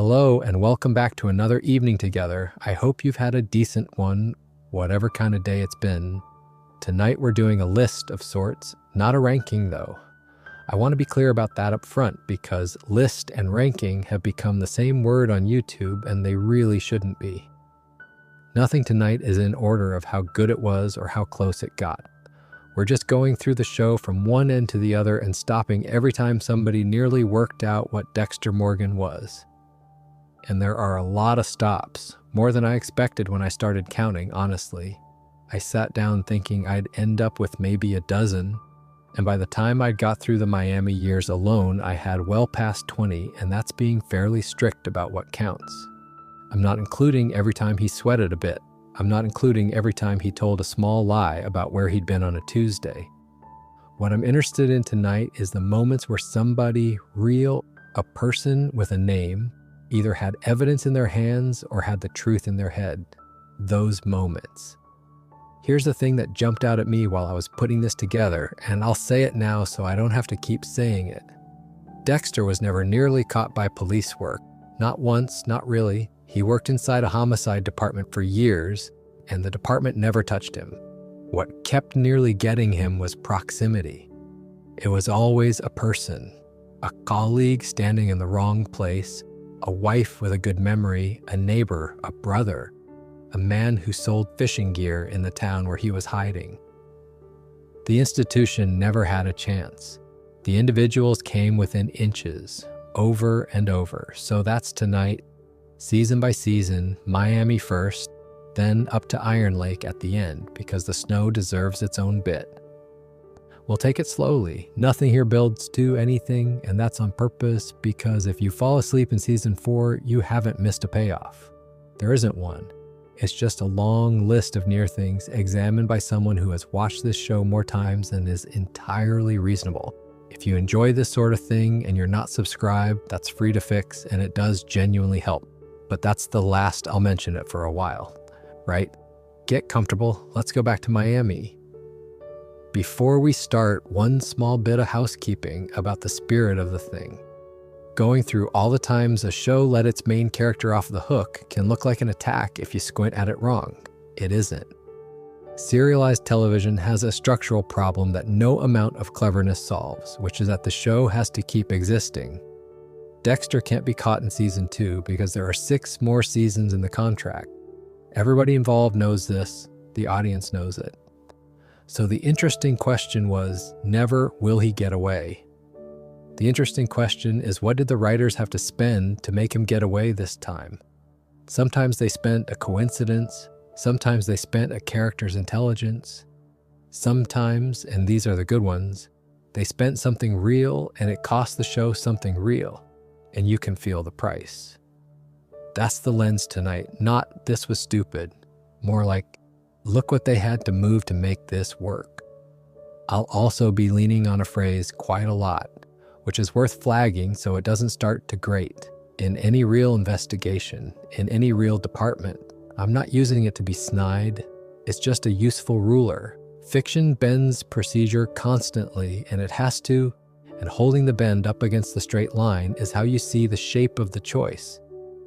Hello and welcome back to another evening together. I hope you've had a decent one, whatever kind of day it's been. Tonight we're doing a list of sorts, not a ranking though. I want to be clear about that up front because list and ranking have become the same word on YouTube and they really shouldn't be. Nothing tonight is in order of how good it was or how close it got. We're just going through the show from one end to the other and stopping every time somebody nearly worked out what Dexter Morgan was. And there are a lot of stops, more than I expected when I started counting, honestly. I sat down thinking I'd end up with maybe a dozen, and by the time I'd got through the Miami years alone, I had well past 20, and that's being fairly strict about what counts. I'm not including every time he sweated a bit. I'm not including every time he told a small lie about where he'd been on a Tuesday. What I'm interested in tonight is the moments where somebody real, a person with a name, either had evidence in their hands or had the truth in their head. Those moments. Here's the thing that jumped out at me while I was putting this together, and I'll say it now so I don't have to keep saying it. Dexter was never nearly caught by police work. Not once, not really. He worked inside a homicide department for years, and the department never touched him. What kept nearly getting him was proximity. It was always a person, a colleague standing in the wrong place, a wife with a good memory, a neighbor, a brother, a man who sold fishing gear in the town where he was hiding. The institution never had a chance. The individuals came within inches, over and over. So that's tonight, season by season, Miami first, then up to Iron Lake at the end, because the snow deserves its own bit. We'll take it slowly. Nothing here builds to anything, and that's on purpose because if you fall asleep in season 4, you haven't missed a payoff. There isn't one. It's just a long list of near things examined by someone who has watched this show more times than is entirely reasonable. If you enjoy this sort of thing and you're not subscribed, that's free to fix and it does genuinely help. But that's the last I'll mention it for a while, right? Get comfortable. Let's go back to Miami. Before we start, one small bit of housekeeping about the spirit of the thing. Going through all the times a show let its main character off the hook can look like an attack if you squint at it wrong. It isn't. Serialized television has a structural problem that no amount of cleverness solves, which is that the show has to keep existing. Dexter can't be caught in season 2 because there are 6 more seasons in the contract. Everybody involved knows this, the audience knows it. So the interesting question was, never will he get away. The interesting question is, what did the writers have to spend to make him get away this time? Sometimes they spent a coincidence, sometimes they spent a character's intelligence. Sometimes, and these are the good ones, they spent something real and it cost the show something real, and you can feel the price. That's the lens tonight, not this was stupid, more like look what they had to move to make this work. I'll also be leaning on a phrase quite a lot, which is worth flagging so it doesn't start to grate. In any real investigation, in any real department, I'm not using it to be snide. It's just a useful ruler. Fiction bends procedure constantly, and it has to, and holding the bend up against the straight line is how you see the shape of the choice.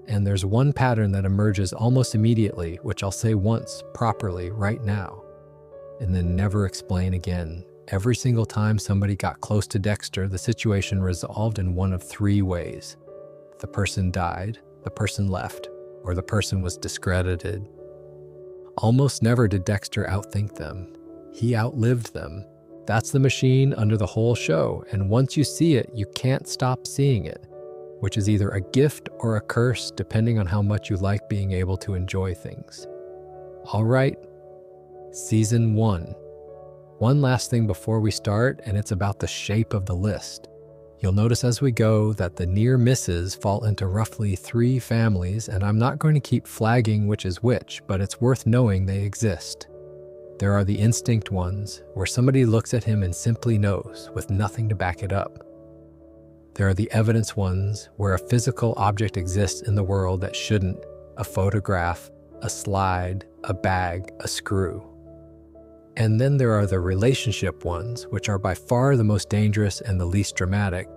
And there's one pattern that emerges almost immediately, which I'll say once properly right now, and then never explain again. Every single time somebody got close to Dexter, the situation resolved in one of 3 ways. The person died, the person left, or the person was discredited. Almost never did Dexter outthink them. He outlived them. That's the machine under the whole show, and once you see it, you can't stop seeing it, which is either a gift or a curse depending on how much you like being able to enjoy things. All right, season 1. One last thing before we start, and it's about the shape of the list. You'll notice as we go that the near misses fall into roughly 3 families, and I'm not going to keep flagging which is which, but it's worth knowing they exist. There are the instinct ones, where somebody looks at him and simply knows, with nothing to back it up. There are the evidence ones, where a physical object exists in the world that shouldn't, a photograph, a slide, a bag, a screw. And then there are the relationship ones, which are by far the most dangerous and the least dramatic,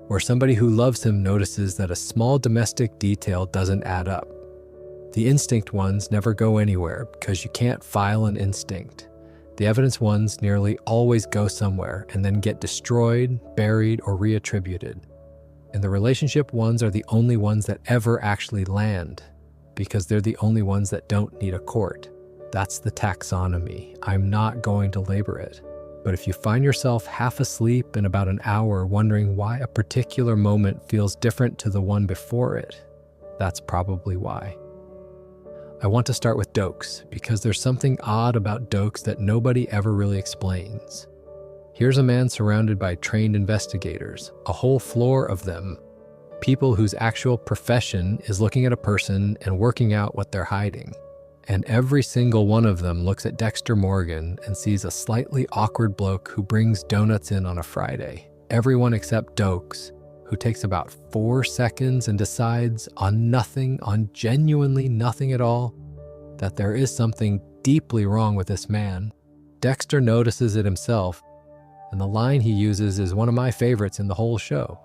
Or somebody who loves him notices that a small domestic detail doesn't add up. The instinct ones never go anywhere because you can't file an instinct. The evidence ones nearly always go somewhere and then get destroyed, buried, or reattributed. And the relationship ones are the only ones that ever actually land because they're the only ones that don't need a court. That's the taxonomy. I'm not going to labor it. But if you find yourself half asleep in about an hour wondering why a particular moment feels different to the one before it, that's probably why. I want to start with dokes because there's something odd about dokes that nobody ever really explains. Here's a man surrounded by trained investigators, a whole floor of them, people whose actual profession is looking at a person and working out what they're hiding. And every single one of them looks at Dexter Morgan and sees a slightly awkward bloke who brings donuts in on a Friday. Everyone except Dokes, who takes about 4 seconds and decides on nothing, on genuinely nothing at all, that there is something deeply wrong with this man. Dexter notices it himself, and the line he uses is one of my favorites in the whole show.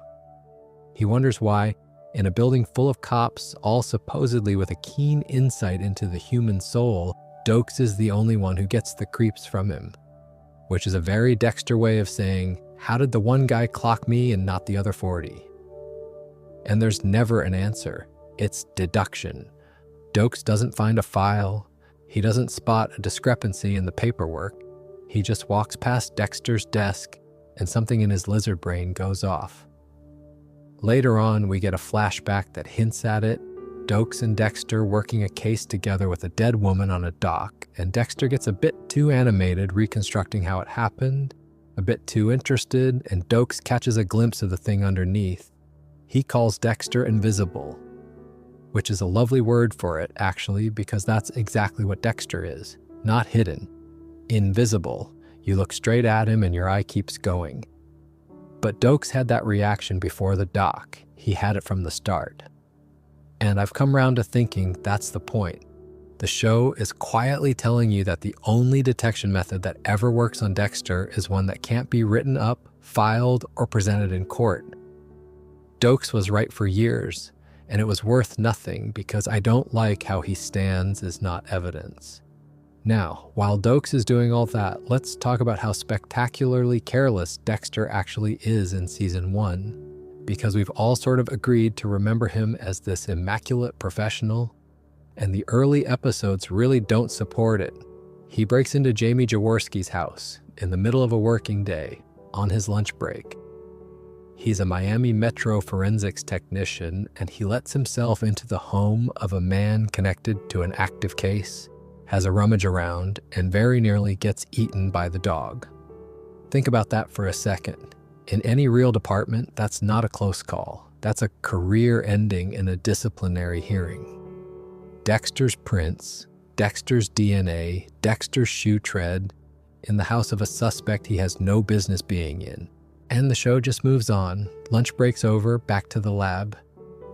He wonders why, in a building full of cops, all supposedly with a keen insight into the human soul, Dokes is the only one who gets the creeps from him. Which is a very Dexter way of saying, how did the one guy clock me and not the other 40? And there's never an answer. It's deduction. Dokes doesn't find a file. He doesn't spot a discrepancy in the paperwork. He just walks past Dexter's desk and something in his lizard brain goes off. Later on, we get a flashback that hints at it. Dokes and Dexter working a case together with a dead woman on a dock, and Dexter gets a bit too animated reconstructing how it happened, a bit too interested, and Dokes catches a glimpse of the thing underneath. He calls Dexter invisible, which is a lovely word for it, actually, because that's exactly what Dexter is. Not hidden. Invisible. You look straight at him and your eye keeps going. But Dokes had that reaction before the doc. He had it from the start. And I've come round to thinking that's the point. The show is quietly telling you that the only detection method that ever works on Dexter is one that can't be written up, filed, or presented in court. Dokes was right for years, and it was worth nothing because I don't like how he stands as not evidence. Now, while Dokes is doing all that, let's talk about how spectacularly careless Dexter actually is in Season 1, because we've all sort of agreed to remember him as this immaculate professional, and the early episodes really don't support it. He breaks into Jamie Jaworski's house in the middle of a working day, on his lunch break. He's a Miami Metro forensics technician, and he lets himself into the home of a man connected to an active case, has a rummage around, and very nearly gets eaten by the dog. Think about that for a second. In any real department, that's not a close call. That's a career ending in a disciplinary hearing. Dexter's prints, Dexter's DNA, Dexter's shoe tread, in the house of a suspect he has no business being in. And the show just moves on. Lunch breaks over, back to the lab.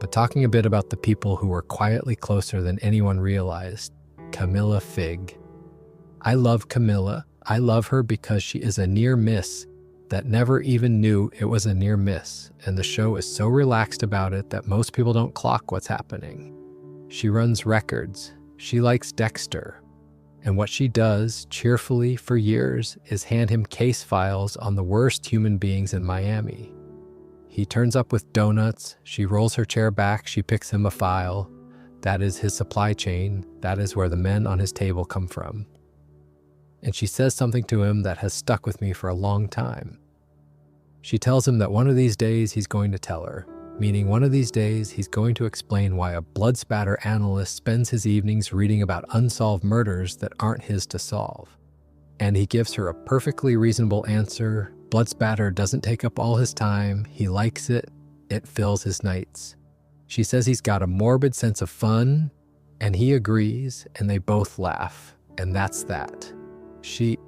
But talking a bit about the people who were quietly closer than anyone realized. Camilla Fig. I love Camilla. I love her because she is a near miss that never even knew it was a near miss, and the show is so relaxed about it that most people don't clock what's happening. She runs records. She likes Dexter. And what she does, cheerfully for years, is hand him case files on the worst human beings in Miami. He turns up with donuts. She rolls her chair back. She picks him a file. That is his supply chain. That is where the men on his table come from. And she says something to him that has stuck with me for a long time. She tells him that one of these days he's going to tell her, meaning one of these days he's going to explain why a blood spatter analyst spends his evenings reading about unsolved murders that aren't his to solve. And he gives her a perfectly reasonable answer. Blood spatter doesn't take up all his time. He likes it. It fills his nights. She says he's got a morbid sense of fun, and he agrees, and they both laugh, and that's that. She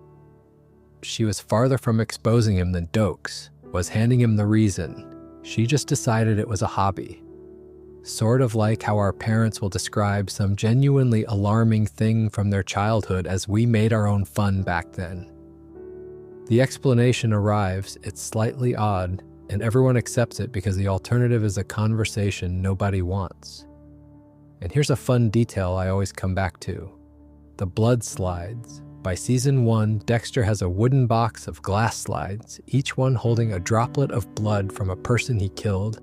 was farther from exposing him than Dokes, was handing him the reason. She just decided it was a hobby. Sort of like how our parents will describe some genuinely alarming thing from their childhood as we made our own fun back then. The explanation arrives, it's slightly odd, and everyone accepts it because the alternative is a conversation nobody wants. And here's a fun detail I always come back to. The blood slides. By season 1, Dexter has a wooden box of glass slides, each one holding a droplet of blood from a person he killed,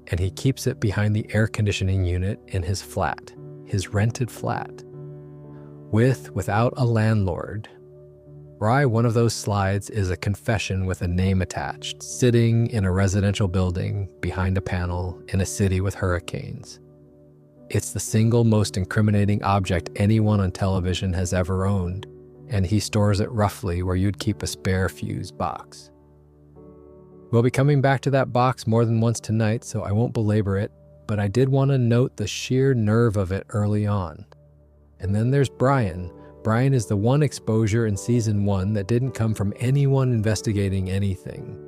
and he keeps it behind the air conditioning unit in his flat, his rented flat. Without a landlord. Why one of those slides is a confession with a name attached, sitting in a residential building behind a panel in a city with hurricanes. It's the single most incriminating object anyone on television has ever owned, and he stores it roughly where you'd keep a spare fuse box. We'll be coming back to that box more than once tonight, so I won't belabor it, but I did want to note the sheer nerve of it early on. And then there's Brian. Brian is the one exposure in season 1 that didn't come from anyone investigating anything.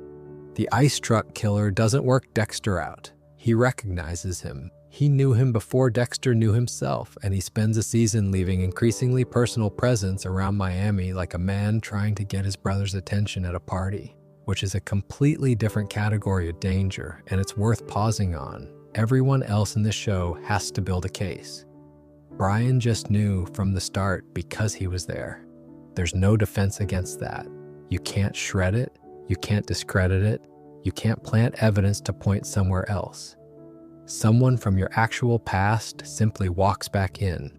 The ice truck killer doesn't work Dexter out. He recognizes him. He knew him before Dexter knew himself, and he spends a season leaving increasingly personal presence around Miami like a man trying to get his brother's attention at a party, which is a completely different category of danger, and it's worth pausing on. Everyone else in the show has to build a case. Brian just knew from the start because he was there. There's no defense against that. You can't shred it, you can't discredit it, you can't plant evidence to point somewhere else. Someone from your actual past simply walks back in.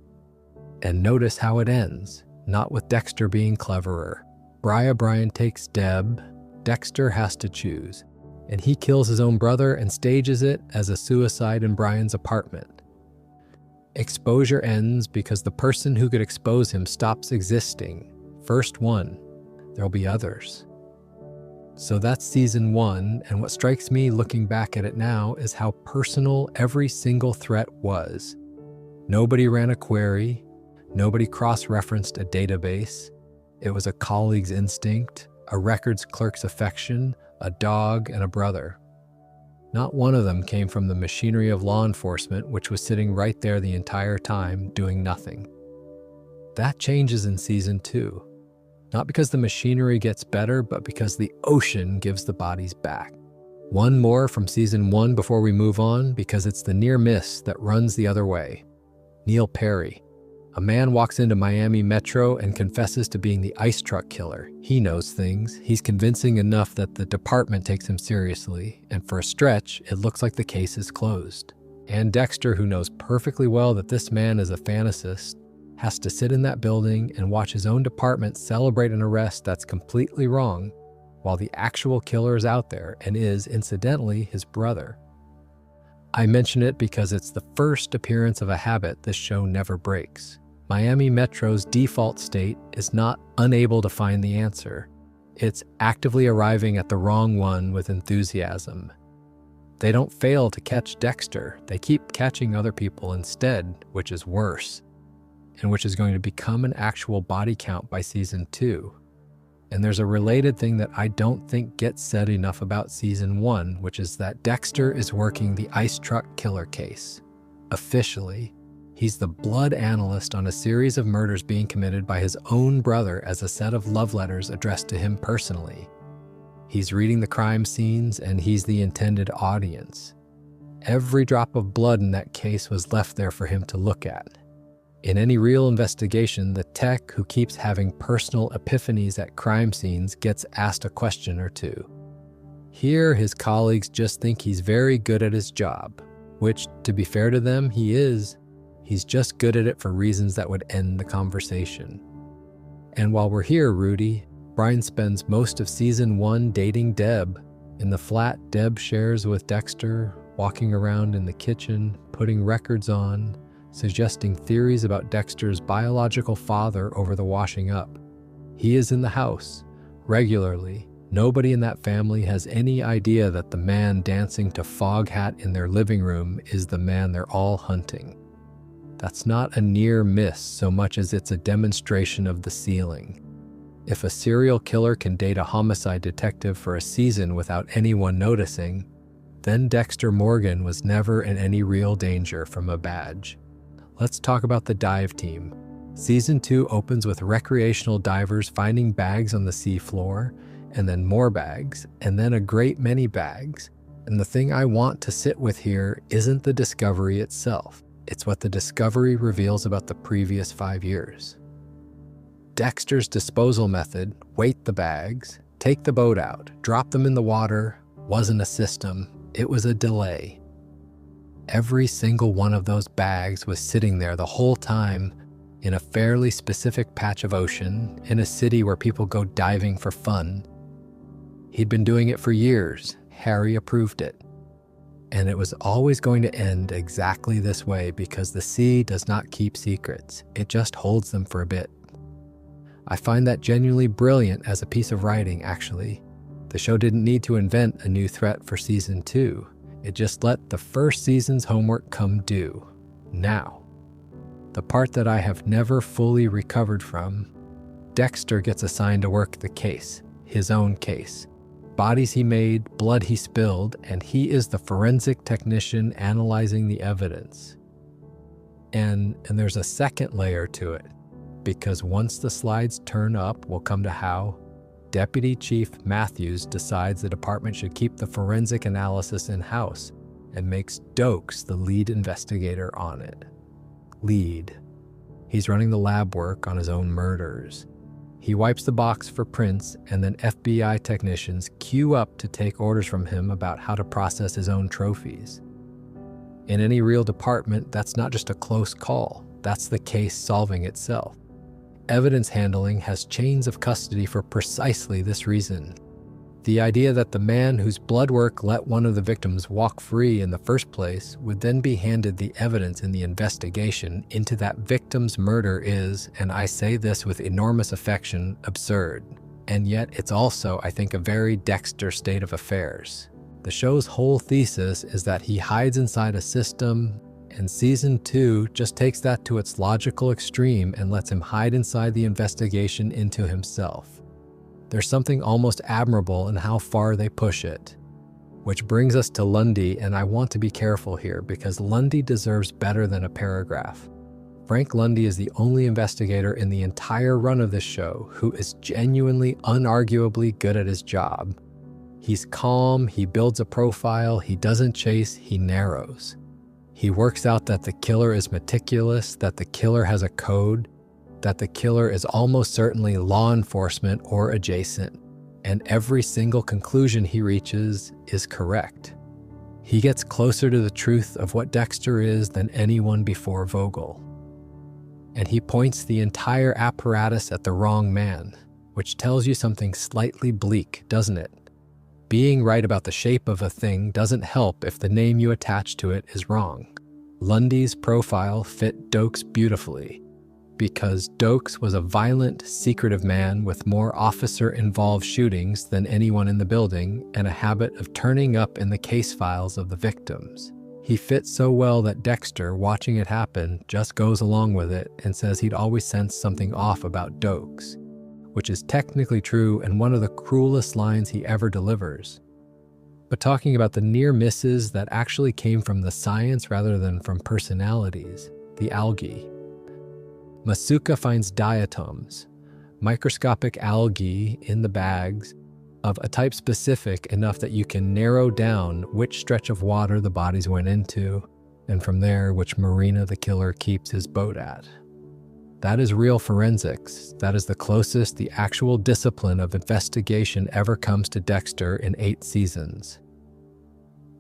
And notice how it ends, not with Dexter being cleverer. Brian takes Deb, Dexter has to choose, and he kills his own brother and stages it as a suicide in Brian's apartment. Exposure ends because the person who could expose him stops existing. First one, there'll be others. So that's season 1, and what strikes me looking back at it now is how personal every single threat was. Nobody ran a query, nobody cross-referenced a database. It was a colleague's instinct, a records clerk's affection, a dog, and a brother. Not one of them came from the machinery of law enforcement, which was sitting right there the entire time, doing nothing. That changes in season 2. Not because the machinery gets better, but because the ocean gives the bodies back. One more from season 1 before we move on, because it's the near miss that runs the other way. Neil Perry. A man walks into Miami Metro and confesses to being the ice truck killer. He knows things. He's convincing enough that the department takes him seriously, and for a stretch, it looks like the case is closed. And Dexter, who knows perfectly well that this man is a fantasist, has to sit in that building and watch his own department celebrate an arrest that's completely wrong, while the actual killer is out there and is, incidentally, his brother. I mention it because it's the first appearance of a habit this show never breaks. Miami Metro's default state is not unable to find the answer. It's actively arriving at the wrong one with enthusiasm. They don't fail to catch Dexter. They keep catching other people instead, which is worse, and which is going to become an actual body count by season 2. And there's a related thing that I don't think gets said enough about season 1, which is that Dexter is working the ice truck killer case. Officially, he's the blood analyst on a series of murders being committed by his own brother as a set of love letters addressed to him personally. He's reading the crime scenes, and he's the intended audience. Every drop of blood in that case was left there for him to look at. In any real investigation, the tech who keeps having personal epiphanies at crime scenes gets asked a question or two. Here, his colleagues just think he's very good at his job, which, to be fair to them, he is. He's just good at it for reasons that would end the conversation. And while we're here, Rudy, Brian spends most of season 1 dating Deb. In the flat Deb shares with Dexter, walking around in the kitchen, putting records on, suggesting theories about Dexter's biological father over the washing up. He is in the house, regularly. Nobody in that family has any idea that the man dancing to Foghat in their living room is the man they're all hunting. That's not a near miss so much as it's a demonstration of the ceiling. If a serial killer can date a homicide detective for a season without anyone noticing, then Dexter Morgan was never in any real danger from a badge. Let's talk about the dive team. Season 2 opens with recreational divers finding bags on the seafloor, and then more bags, and then a great many bags. And the thing I want to sit with here isn't the discovery itself. It's what the discovery reveals about the previous 5 years. Dexter's disposal method, weight the bags, take the boat out, drop them in the water, wasn't a system, it was a delay. Every single one of those bags was sitting there the whole time in a fairly specific patch of ocean in a city where people go diving for fun. He'd been doing it for years. Harry approved it. And it was always going to end exactly this way because the sea does not keep secrets. It just holds them for a bit. I find that genuinely brilliant as a piece of writing, actually. The show didn't need to invent a new threat for season 2. It just let the first season's homework come due. Now, the part that I have never fully recovered from, Dexter gets assigned to work the case, his own case. Bodies he made, blood he spilled, and he is the forensic technician analyzing the evidence. And there's a second layer to it, because once the slides turn up, we'll come to how Deputy Chief Matthews decides the department should keep the forensic analysis in-house and makes Dokes the lead investigator on it. Lead. He's running the lab work on his own murders. He wipes the box for prints, and then FBI technicians queue up to take orders from him about how to process his own trophies. In any real department, that's not just a close call. That's the case solving itself. Evidence handling has chains of custody for precisely this reason. The idea that the man whose blood work let one of the victims walk free in the first place would then be handed the evidence in the investigation into that victim's murder is, and I say this with enormous affection, absurd. And yet it's also, I think, a very Dexter state of affairs. The show's whole thesis is that he hides inside a system, and season 2 just takes that to its logical extreme and lets him hide inside the investigation into himself. There's something almost admirable in how far they push it. Which brings us to Lundy, and I want to be careful here because Lundy deserves better than a paragraph. Frank Lundy is the only investigator in the entire run of this show who is genuinely, unarguably good at his job. He's calm, he builds a profile, he doesn't chase, he narrows. He works out that the killer is meticulous, that the killer has a code, that the killer is almost certainly law enforcement or adjacent, and every single conclusion he reaches is correct. He gets closer to the truth of what Dexter is than anyone before Vogel. And he points the entire apparatus at the wrong man, which tells you something slightly bleak, doesn't it? Being right about the shape of a thing doesn't help if the name you attach to it is wrong. Lundy's profile fit Dokes beautifully, because Dokes was a violent, secretive man with more officer-involved shootings than anyone in the building and a habit of turning up in the case files of the victims. He fit so well that Dexter, watching it happen, just goes along with it and says he'd always sensed something off about Dokes, which is technically true and one of the cruelest lines he ever delivers. But talking about the near misses that actually came from the science rather than from personalities, the algae. Masuka finds diatoms, microscopic algae in the bags of a type specific enough that you can narrow down which stretch of water the bodies went into, and from there which marina the killer keeps his boat at. That is real forensics. That is the closest the actual discipline of investigation ever comes to Dexter in 8 seasons.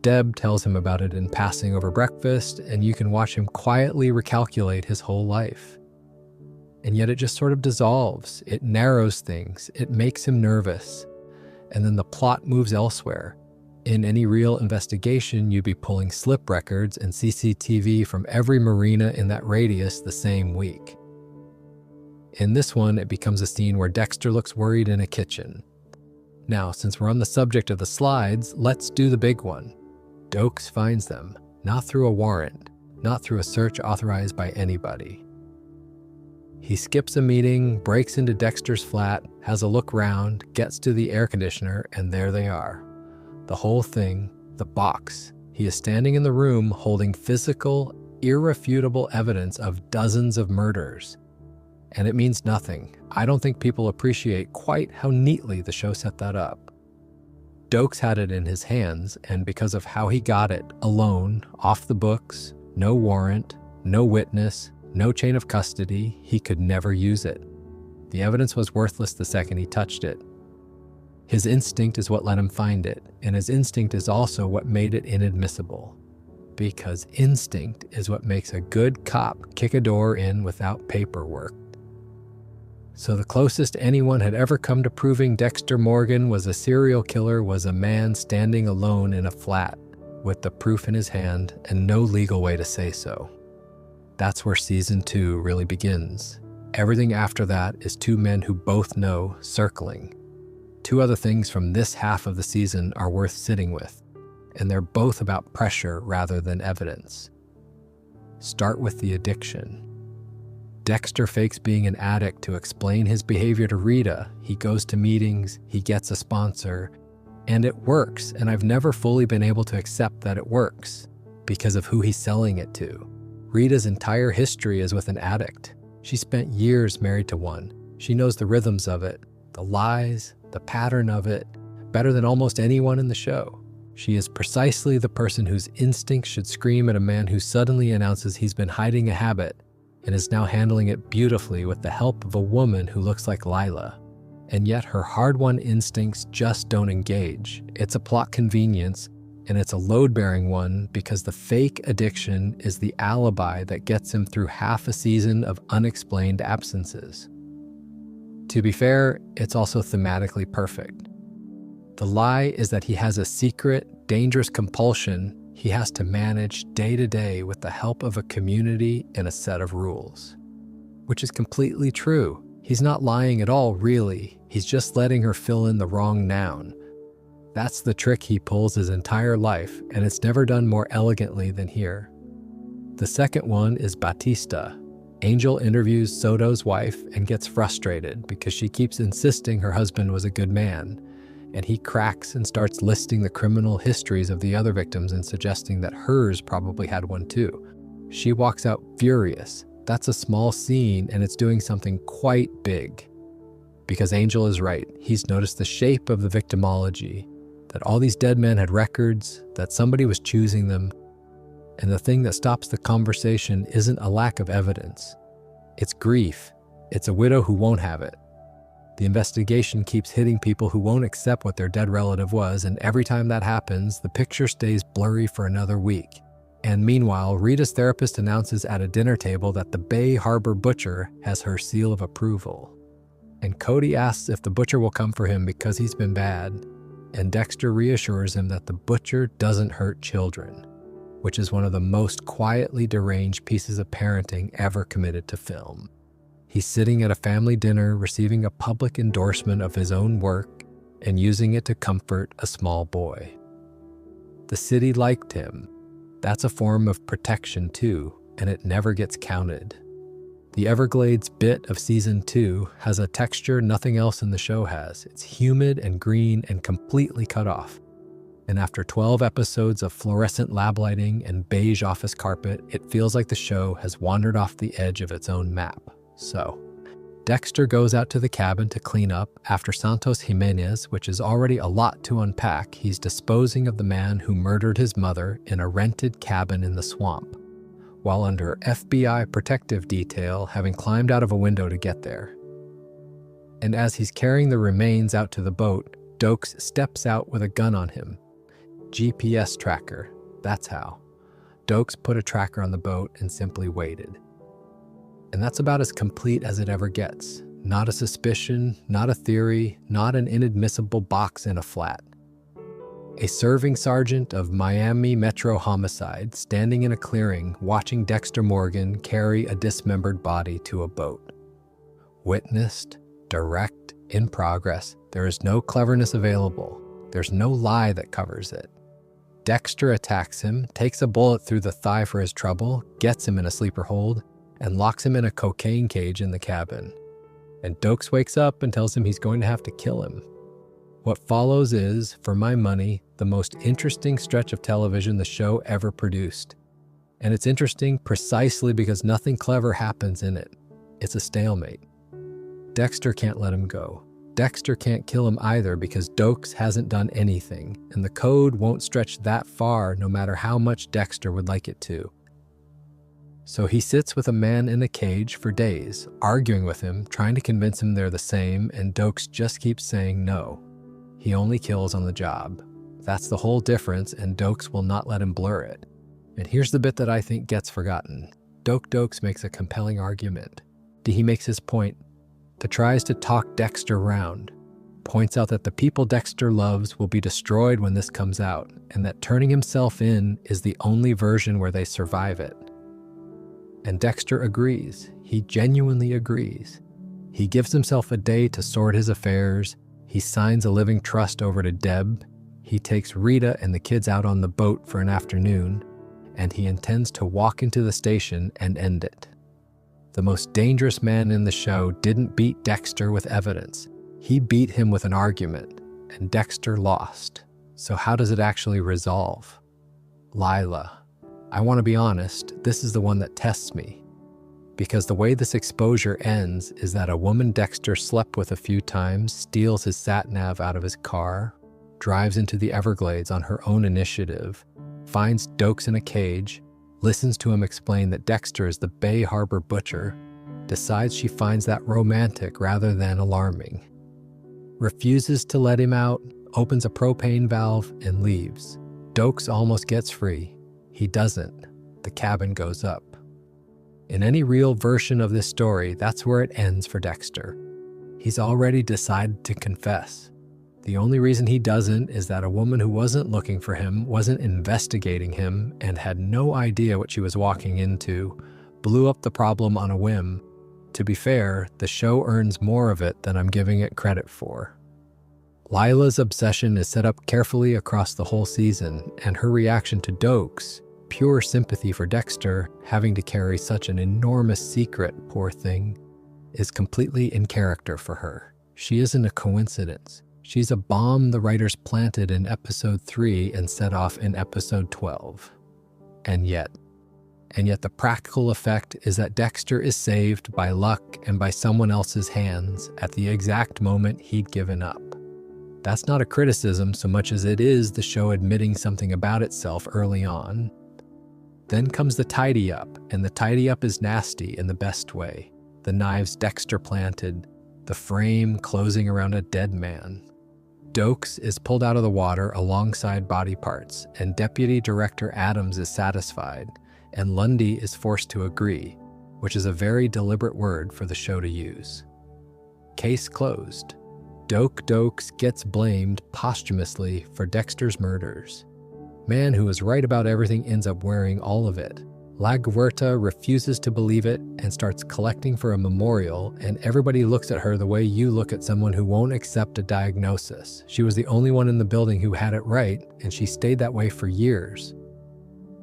Deb tells him about it in passing over breakfast, and you can watch him quietly recalculate his whole life. And yet it just sort of dissolves. It narrows things. It makes him nervous. And then the plot moves elsewhere. In any real investigation, you'd be pulling slip records and CCTV from every marina in that radius the same week. In this one, it becomes a scene where Dexter looks worried in a kitchen. Now, since we're on the subject of the slides, let's do the big one. Dokes finds them, not through a warrant, not through a search authorized by anybody. He skips a meeting, breaks into Dexter's flat, has a look round, gets to the air conditioner, and there they are. The whole thing, the box. He is standing in the room holding physical, irrefutable evidence of dozens of murders. And it means nothing. I don't think people appreciate quite how neatly the show set that up. Dokes had it in his hands, and because of how he got it, alone, off the books, no warrant, no witness, no chain of custody, he could never use it. The evidence was worthless the second he touched it. His instinct is what let him find it, and his instinct is also what made it inadmissible. Because instinct is what makes a good cop kick a door in without paperwork. So the closest anyone had ever come to proving Dexter Morgan was a serial killer was a man standing alone in a flat with the proof in his hand and no legal way to say so. That's where season 2 really begins. Everything after that is two men who both know circling. Two other things from this half of the season are worth sitting with, and they're both about pressure rather than evidence. Start with the addiction. Dexter fakes being an addict to explain his behavior to Rita. He goes to meetings, he gets a sponsor, and it works, and I've never fully been able to accept that it works because of who he's selling it to. Rita's entire history is with an addict. She spent years married to one. She knows the rhythms of it, the lies, the pattern of it, better than almost anyone in the show. She is precisely the person whose instincts should scream at a man who suddenly announces he's been hiding a habit and is now handling it beautifully with the help of a woman who looks like Lila. And yet her hard-won instincts just don't engage. It's a plot convenience, and it's a load-bearing one because the fake addiction is the alibi that gets him through half a season of unexplained absences. To be fair, it's also thematically perfect. The lie is that he has a secret, dangerous compulsion he has to manage day to day with the help of a community and a set of rules. Which is completely true. He's not lying at all, really. He's just letting her fill in the wrong noun. That's the trick he pulls his entire life, and it's never done more elegantly than here. The second one is Batista. Angel interviews Soto's wife and gets frustrated because she keeps insisting her husband was a good man, and he cracks and starts listing the criminal histories of the other victims and suggesting that hers probably had one too. She walks out furious. That's a small scene, and it's doing something quite big. Because Angel is right. He's noticed the shape of the victimology, that all these dead men had records, that somebody was choosing them, and the thing that stops the conversation isn't a lack of evidence. It's grief. It's a widow who won't have it. The investigation keeps hitting people who won't accept what their dead relative was, and every time that happens, the picture stays blurry for another week. And meanwhile, Rita's therapist announces at a dinner table that the Bay Harbor butcher has her seal of approval. And Cody asks if the butcher will come for him because he's been bad, and Dexter reassures him that the butcher doesn't hurt children, which is one of the most quietly deranged pieces of parenting ever committed to film. He's sitting at a family dinner receiving a public endorsement of his own work and using it to comfort a small boy. The city liked him. That's a form of protection too, and it never gets counted. The Everglades bit of season 2 has a texture nothing else in the show has. It's humid and green and completely cut off. And after 12 episodes of fluorescent lab lighting and beige office carpet, it feels like the show has wandered off the edge of its own map. So, Dexter goes out to the cabin to clean up after Santos Jimenez, which is already a lot to unpack. He's disposing of the man who murdered his mother in a rented cabin in the swamp, while under FBI protective detail, having climbed out of a window to get there. And as he's carrying the remains out to the boat, Dokes steps out with a gun on him. GPS tracker, that's how. Dokes put a tracker on the boat and simply waited. And that's about as complete as it ever gets. Not a suspicion, not a theory, not an inadmissible box in a flat. A serving sergeant of Miami Metro Homicide standing in a clearing watching Dexter Morgan carry a dismembered body to a boat. Witnessed, direct, in progress. There is no cleverness available. There's no lie that covers it. Dexter attacks him, takes a bullet through the thigh for his trouble, gets him in a sleeper hold, and locks him in a cocaine cage in the cabin. And Dokes wakes up and tells him he's going to have to kill him. What follows is, for my money, the most interesting stretch of television the show ever produced. And it's interesting precisely because nothing clever happens in it. It's a stalemate. Dexter can't let him go. Dexter can't kill him either because Dokes hasn't done anything, and the code won't stretch that far no matter how much Dexter would like it to. So he sits with a man in a cage for days, arguing with him, trying to convince him they're the same, and Dokes just keeps saying no. He only kills on the job. That's the whole difference, and Dokes will not let him blur it. And here's the bit that I think gets forgotten. Dokes makes a compelling argument. He makes his point, tries to talk Dexter round, points out that the people Dexter loves will be destroyed when this comes out, and that turning himself in is the only version where they survive it. And Dexter agrees. He genuinely agrees. He gives himself a day to sort his affairs. He signs a living trust over to Deb. He takes Rita and the kids out on the boat for an afternoon, and he intends to walk into the station and end it. The most dangerous man in the show didn't beat Dexter with evidence. He beat him with an argument, and Dexter lost. So how does it actually resolve? Lila. I want to be honest, this is the one that tests me. Because the way this exposure ends is that a woman Dexter slept with a few times steals his sat-nav out of his car, drives into the Everglades on her own initiative, finds Dokes in a cage, listens to him explain that Dexter is the Bay Harbor butcher, decides she finds that romantic rather than alarming, refuses to let him out, opens a propane valve, and leaves. Dokes almost gets free. He doesn't. The cabin goes up. In any real version of this story, that's where it ends for Dexter. He's already decided to confess. The only reason he doesn't is that a woman who wasn't looking for him, wasn't investigating him, and had no idea what she was walking into, blew up the problem on a whim. To be fair, the show earns more of it than I'm giving it credit for. Lila's obsession is set up carefully across the whole season, and her reaction to Dokes, pure sympathy for Dexter, having to carry such an enormous secret, poor thing, is completely in character for her. She isn't a coincidence. She's a bomb the writers planted in episode 3 and set off in episode 12. And yet the practical effect is that Dexter is saved by luck and by someone else's hands at the exact moment he'd given up. That's not a criticism so much as it is the show admitting something about itself early on. Then comes the tidy up, and the tidy up is nasty in the best way. The knives Dexter planted, the frame closing around a dead man. Dokes is pulled out of the water alongside body parts, and Deputy Director Adams is satisfied, and Lundy is forced to agree, which is a very deliberate word for the show to use. Case closed. Dokes gets blamed posthumously for Dexter's murders. Man who was right about everything ends up wearing all of it. La Guerta refuses to believe it and starts collecting for a memorial, and everybody looks at her the way you look at someone who won't accept a diagnosis. She was the only one in the building who had it right, and she stayed that way for years.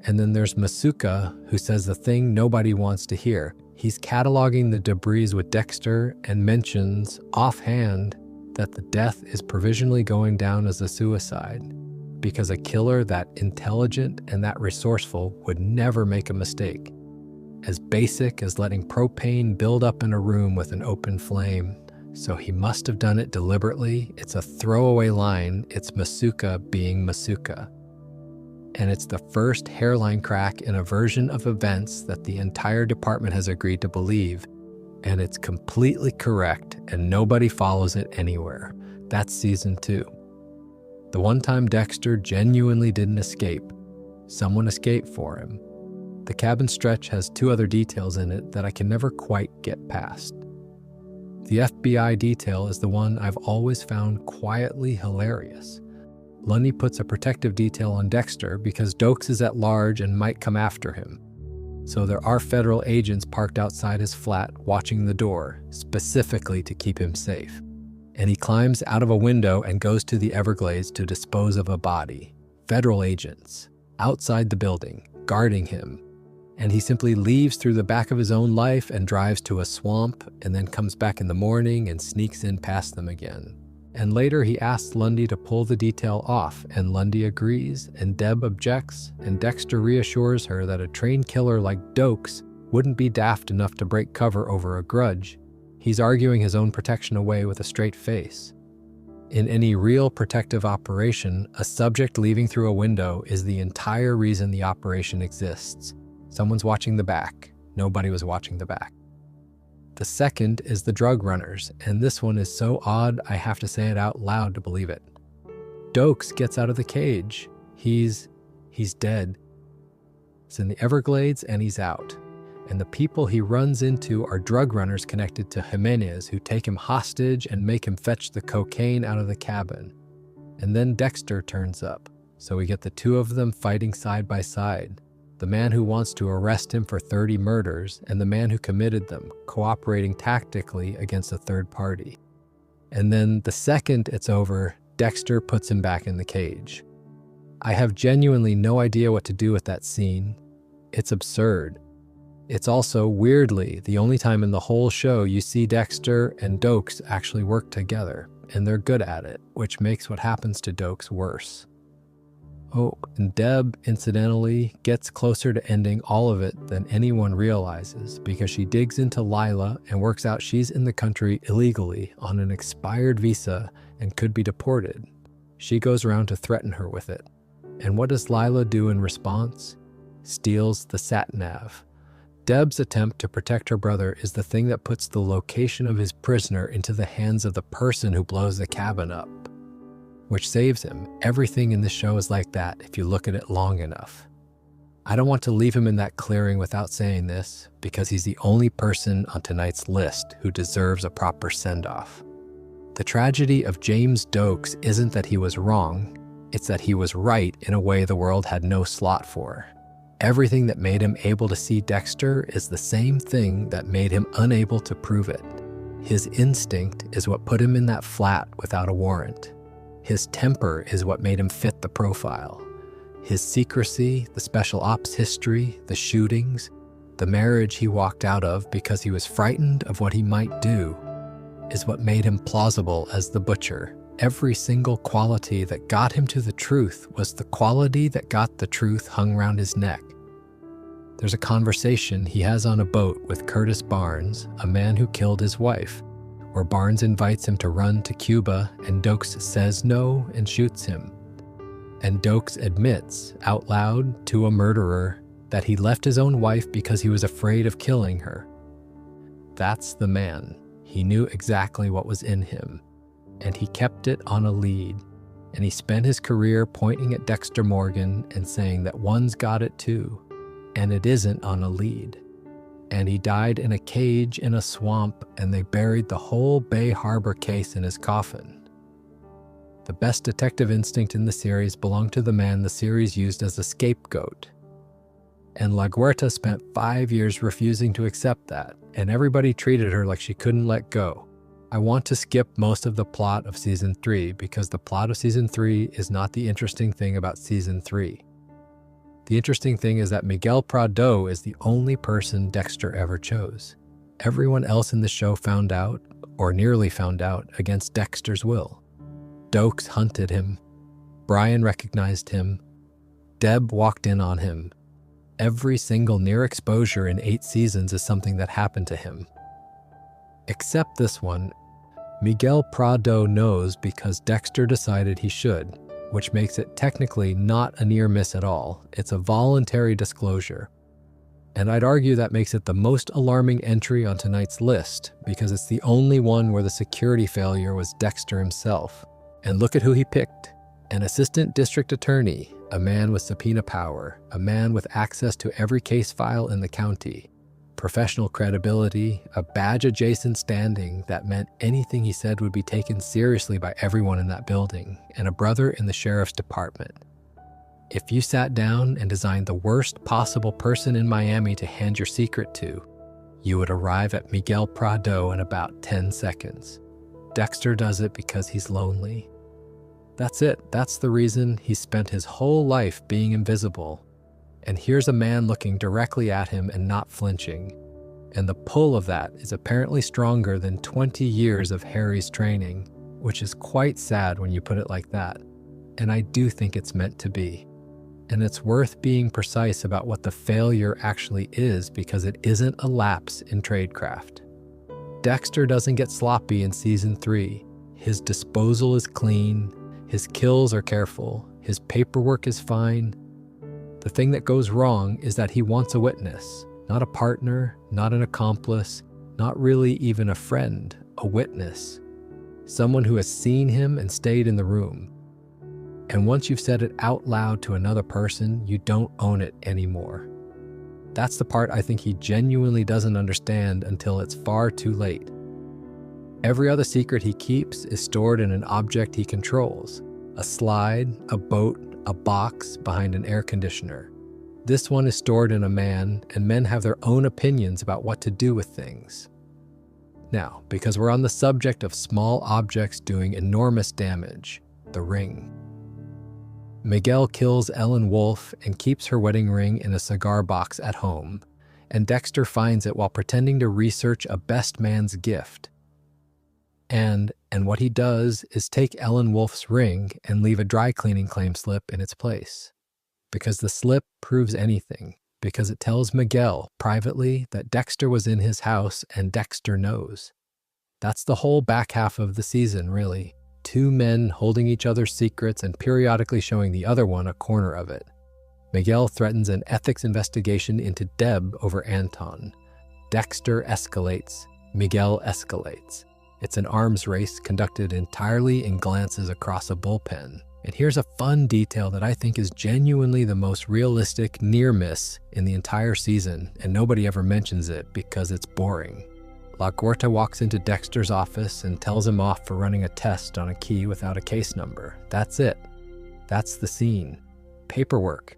And then there's Masuka, who says the thing nobody wants to hear. He's cataloging the debris with Dexter and mentions, offhand, that the death is provisionally going down as a suicide, because a killer that intelligent and that resourceful would never make a mistake. As basic as letting propane build up in a room with an open flame. So he must have done it deliberately. It's a throwaway line. It's Masuka being Masuka. And it's the first hairline crack in a version of events that the entire department has agreed to believe. And it's completely correct, and nobody follows it anywhere. That's season 2. The one time Dexter genuinely didn't escape, someone escaped for him. The cabin stretch has 2 other details in it that I can never quite get past. The FBI detail is the one I've always found quietly hilarious. Lundy puts a protective detail on Dexter because Dokes is at large and might come after him. So there are federal agents parked outside his flat watching the door, specifically to keep him safe. And he climbs out of a window and goes to the Everglades to dispose of a body. Federal agents, outside the building, guarding him. And he simply leaves through the back of his own life and drives to a swamp, and then comes back in the morning and sneaks in past them again. And later he asks Lundy to pull the detail off, and Lundy agrees, and Deb objects, and Dexter reassures her that a trained killer like Dokes wouldn't be daft enough to break cover over a grudge. He's arguing his own protection away with a straight face. In any real protective operation, a subject leaving through a window is the entire reason the operation exists. Someone's watching the back. Nobody was watching the back. The second is the drug runners, and this one is so odd I have to say it out loud to believe it. Dokes gets out of the cage. He's dead. It's in the Everglades and he's out. And the people he runs into are drug runners connected to Jimenez who take him hostage and make him fetch the cocaine out of the cabin. And then Dexter turns up, so we get the two of them fighting side by side. The man who wants to arrest him for 30 murders and the man who committed them, cooperating tactically against a third party. And then the second it's over, Dexter puts him back in the cage. I have genuinely no idea what to do with that scene. It's absurd. It's also, weirdly, the only time in the whole show you see Dexter and Dokes actually work together, and they're good at it, which makes what happens to Dokes worse. Oh, and Deb, incidentally, gets closer to ending all of it than anyone realizes because she digs into Lila and works out she's in the country illegally on an expired visa and could be deported. She goes around to threaten her with it. And what does Lila do in response? Steals the sat-nav. Deb's attempt to protect her brother is the thing that puts the location of his prisoner into the hands of the person who blows the cabin up, which saves him. Everything in this show is like that if you look at it long enough. I don't want to leave him in that clearing without saying this, because he's the only person on tonight's list who deserves a proper send-off. The tragedy of James Dokes isn't that he was wrong, it's that he was right in a way the world had no slot for. Everything that made him able to see Dexter is the same thing that made him unable to prove it. His instinct is what put him in that flat without a warrant. His temper is what made him fit the profile. His secrecy, the special ops history, the shootings, the marriage he walked out of because he was frightened of what he might do, is what made him plausible as the butcher. Every single quality that got him to the truth was the quality that got the truth hung round his neck. There's a conversation he has on a boat with Curtis Barnes, a man who killed his wife, where Barnes invites him to run to Cuba and Dokes says no and shoots him. And Dokes admits, out loud, to a murderer that he left his own wife because he was afraid of killing her. That's the man. He knew exactly what was in him. And he kept it on a lead, and he spent his career pointing at Dexter Morgan and saying that one's got it too, and it isn't on a lead. And he died in a cage in a swamp, and they buried the whole Bay Harbor case in his coffin. The best detective instinct in the series belonged to the man the series used as a scapegoat. And LaGuerta spent 5 years refusing to accept that, and everybody treated her like she couldn't let go. I want to skip most of the plot of Season 3 because the plot of Season 3 is not the interesting thing about Season 3. The interesting thing is that Miguel Prado is the only person Dexter ever chose. Everyone else in the show found out, or nearly found out, against Dexter's will. Dokes hunted him. Brian recognized him. Deb walked in on him. Every single near exposure in 8 seasons is something that happened to him. Except this one, Miguel Prado knows because Dexter decided he should, which makes it technically not a near miss at all. It's a voluntary disclosure. And I'd argue that makes it the most alarming entry on tonight's list because it's the only one where the security failure was Dexter himself. And look at who he picked. An assistant district attorney, a man with subpoena power, a man with access to every case file in the county, professional credibility, a badge-adjacent standing that meant anything he said would be taken seriously by everyone in that building, and a brother in the sheriff's department. If you sat down and designed the worst possible person in Miami to hand your secret to, you would arrive at Miguel Prado in about 10 seconds. Dexter does it because he's lonely. That's it. That's the reason he spent his whole life being invisible. And here's a man looking directly at him and not flinching. And the pull of that is apparently stronger than 20 years of Harry's training, which is quite sad when you put it like that. And I do think it's meant to be. And it's worth being precise about what the failure actually is because it isn't a lapse in tradecraft. Dexter doesn't get sloppy in season 3. His disposal is clean, his kills are careful, his paperwork is fine. The thing that goes wrong is that he wants a witness, not a partner, not an accomplice, not really even a friend, a witness. Someone who has seen him and stayed in the room. And once you've said it out loud to another person, you don't own it anymore. That's the part I think he genuinely doesn't understand until it's far too late. Every other secret he keeps is stored in an object he controls. A slide, a boat, a box behind an air conditioner. This one is stored in a man, and men have their own opinions about what to do with things. Now, because we're on the subject of small objects doing enormous damage, the ring. Miguel kills Ellen Wolf and keeps her wedding ring in a cigar box at home, and Dexter finds it while pretending to research a best man's gift. And what he does is take Ellen Wolf's ring and leave a dry cleaning claim slip in its place. Because the slip proves anything, because it tells Miguel privately that Dexter was in his house and Dexter knows. That's the whole back half of the season, really. 2 men holding each other's secrets and periodically showing the other one a corner of it. Miguel threatens an ethics investigation into Deb over Anton. Dexter escalates. Miguel escalates. It's an arms race conducted entirely in glances across a bullpen. And here's a fun detail that I think is genuinely the most realistic near miss in the entire season, and nobody ever mentions it because it's boring. La Guerta walks into Dexter's office and tells him off for running a test on a key without a case number. That's it. That's the scene. Paperwork.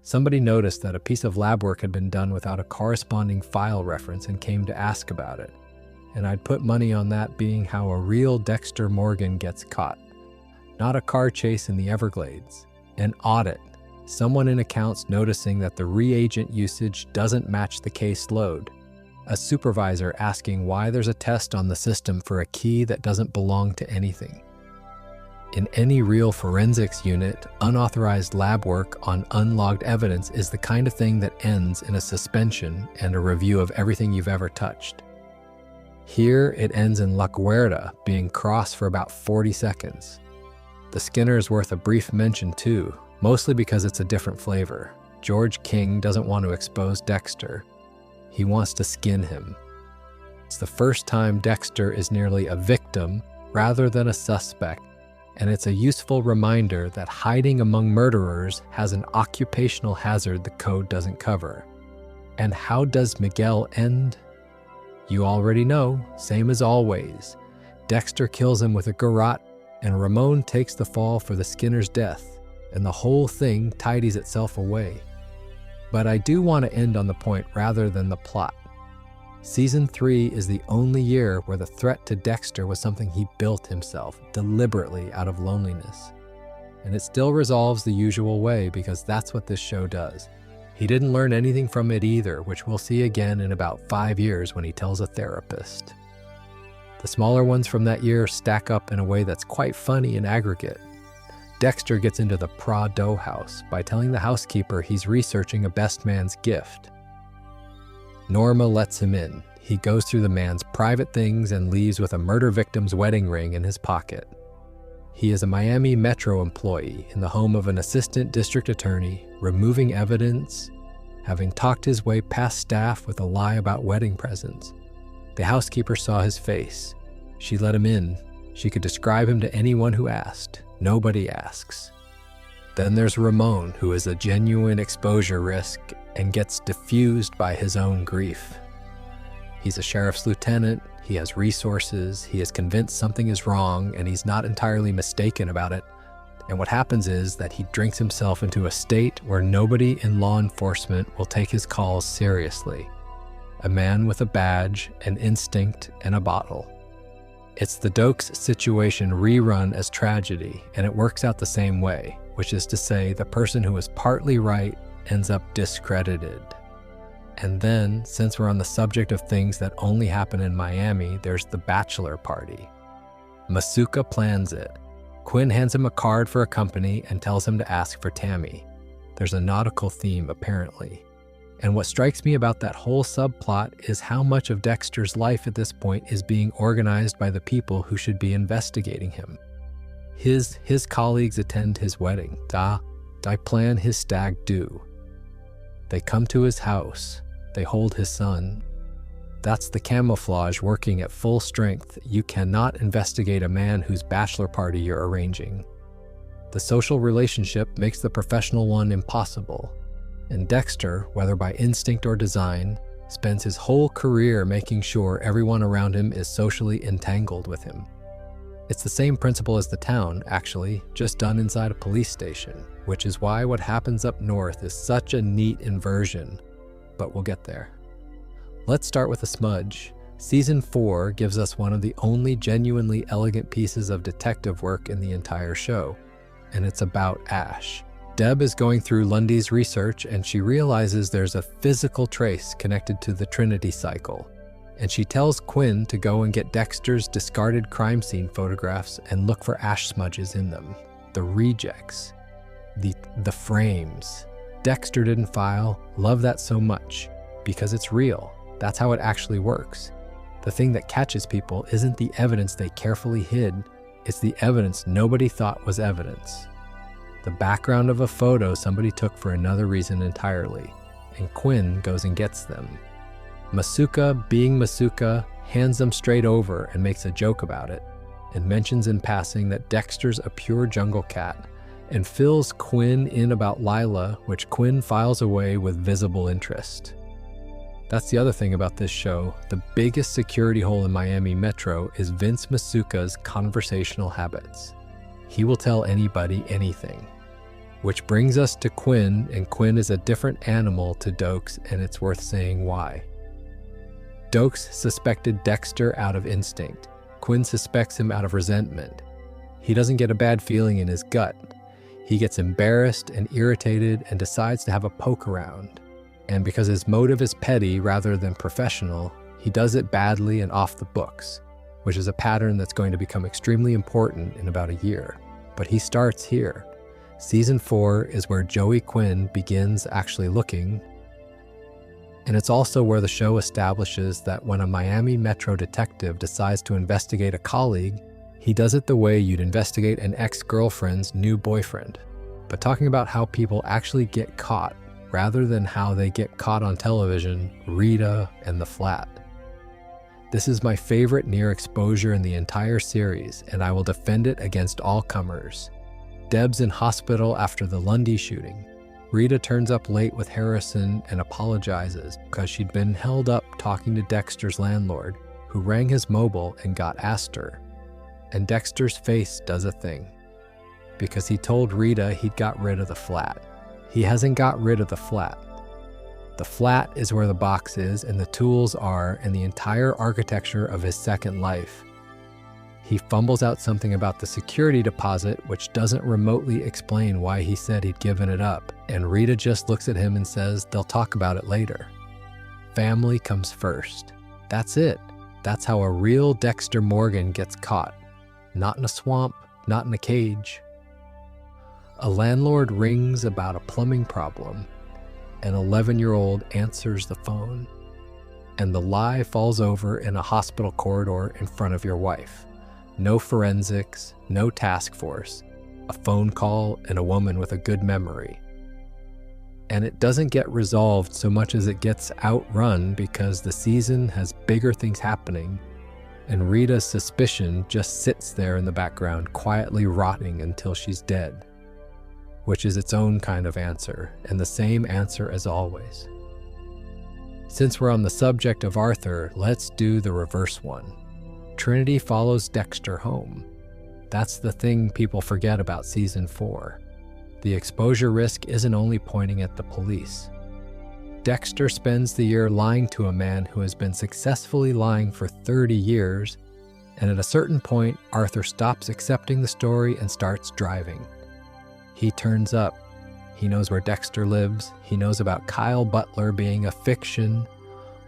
Somebody noticed that a piece of lab work had been done without a corresponding file reference and came to ask about it. And I'd put money on that being how a real Dexter Morgan gets caught. Not a car chase in the Everglades. An audit. Someone in accounts noticing that the reagent usage doesn't match the case load. A supervisor asking why there's a test on the system for a key that doesn't belong to anything. In any real forensics unit, unauthorized lab work on unlogged evidence is the kind of thing that ends in a suspension and a review of everything you've ever touched. Here, it ends in La Guerta being cross for about 40 seconds. The Skinner is worth a brief mention too, mostly because it's a different flavor. George King doesn't want to expose Dexter. He wants to skin him. It's the first time Dexter is nearly a victim rather than a suspect, and it's a useful reminder that hiding among murderers has an occupational hazard the code doesn't cover. And how does Miguel end? You already know, same as always. Dexter kills him with a garrote, and Ramon takes the fall for the Skinner's death, and the whole thing tidies itself away. But I do want to end on the point rather than the plot. Season 3 is the only year where the threat to Dexter was something he built himself, deliberately out of loneliness. And it still resolves the usual way because that's what this show does. He didn't learn anything from it either, which we'll see again in about 5 years when he tells a therapist. The smaller ones from that year stack up in a way that's quite funny in aggregate. Dexter gets into the Prado house by telling the housekeeper he's researching a best man's gift. Norma lets him in. He goes through the man's private things and leaves with a murder victim's wedding ring in his pocket. He is a Miami Metro employee in the home of an assistant district attorney, removing evidence, having talked his way past staff with a lie about wedding presents. The housekeeper saw his face. She let him in. She could describe him to anyone who asked. Nobody asks. Then there's Ramon, who is a genuine exposure risk and gets diffused by his own grief. He's a sheriff's lieutenant, he has resources, he is convinced something is wrong, and he's not entirely mistaken about it. And what happens is that he drinks himself into a state where nobody in law enforcement will take his calls seriously. A man with a badge, an instinct, and a bottle. It's the Dokes situation rerun as tragedy, and it works out the same way, which is to say the person who is partly right ends up discredited. And then, since we're on the subject of things that only happen in Miami, there's the bachelor party. Masuka plans it. Quinn hands him a card for a company and tells him to ask for Tammy. There's a nautical theme, apparently. And what strikes me about that whole subplot is how much of Dexter's life at this point is being organized by the people who should be investigating him. His colleagues attend his wedding. I plan his stag do. They come to his house. They hold his son. That's the camouflage working at full strength. You cannot investigate a man whose bachelor party you're arranging. The social relationship makes the professional one impossible. And Dexter, whether by instinct or design, spends his whole career making sure everyone around him is socially entangled with him. It's the same principle as the town, actually, just done inside a police station, which is why what happens up north is such a neat inversion. But we'll get there. Let's start with a smudge. Season 4 gives us one of the only genuinely elegant pieces of detective work in the entire show, and it's about Ash. Deb is going through Lundy's research and she realizes there's a physical trace connected to the Trinity cycle, and she tells Quinn to go and get Dexter's discarded crime scene photographs and look for ash smudges in them. The rejects. The frames. Dexter didn't file. Love that so much, because it's real. That's how it actually works. The thing that catches people isn't the evidence they carefully hid, it's the evidence nobody thought was evidence. The background of a photo somebody took for another reason entirely, and Quinn goes and gets them. Masuka, being Masuka, hands them straight over and makes a joke about it, and mentions in passing that Dexter's a pure jungle cat, and fills Quinn in about Lila, which Quinn files away with visible interest. That's the other thing about this show. The biggest security hole in Miami Metro is Vince Masuka's conversational habits. He will tell anybody anything. Which brings us to Quinn, and Quinn is a different animal to Dokes, and it's worth saying why. Dokes suspected Dexter out of instinct. Quinn suspects him out of resentment. He doesn't get a bad feeling in his gut. He gets embarrassed and irritated and decides to have a poke around. And because his motive is petty rather than professional, he does it badly and off the books, which is a pattern that's going to become extremely important in about a year. But he starts here. Season 4 is where Joey Quinn begins actually looking, and it's also where the show establishes that when a Miami Metro detective decides to investigate a colleague, he does it the way you'd investigate an ex-girlfriend's new boyfriend, but talking about how people actually get caught rather than how they get caught on television, Rita and the Flat. This is my favorite near exposure in the entire series, and I will defend it against all comers. Deb's in hospital after the Lundy shooting. Rita turns up late with Harrison and apologizes because she'd been held up talking to Dexter's landlord, who rang his mobile and got Astor. And Dexter's face does a thing, because he told Rita he'd got rid of the Flat. He hasn't got rid of the Flat. The Flat is where the box is and the tools are and the entire architecture of his second life. He fumbles out something about the security deposit, which doesn't remotely explain why he said he'd given it up, and Rita just looks at him and says they'll talk about it later. Family comes first. That's it. That's how a real Dexter Morgan gets caught. Not in a swamp, not in a cage. A landlord rings about a plumbing problem. An 11-year-old answers the phone, and the lie falls over in a hospital corridor in front of your wife. No forensics, no task force, a phone call, and a woman with a good memory. And it doesn't get resolved so much as it gets outrun because the season has bigger things happening, and Rita's suspicion just sits there in the background, quietly rotting until she's dead. Which is its own kind of answer, and the same answer as always. Since we're on the subject of Arthur, let's do the reverse one. Trinity follows Dexter home. That's the thing people forget about Season 4. The exposure risk isn't only pointing at the police. Dexter spends the year lying to a man who has been successfully lying for 30 years, and at a certain point, Arthur stops accepting the story and starts driving. He turns up. He knows where Dexter lives. He knows about Kyle Butler being a fiction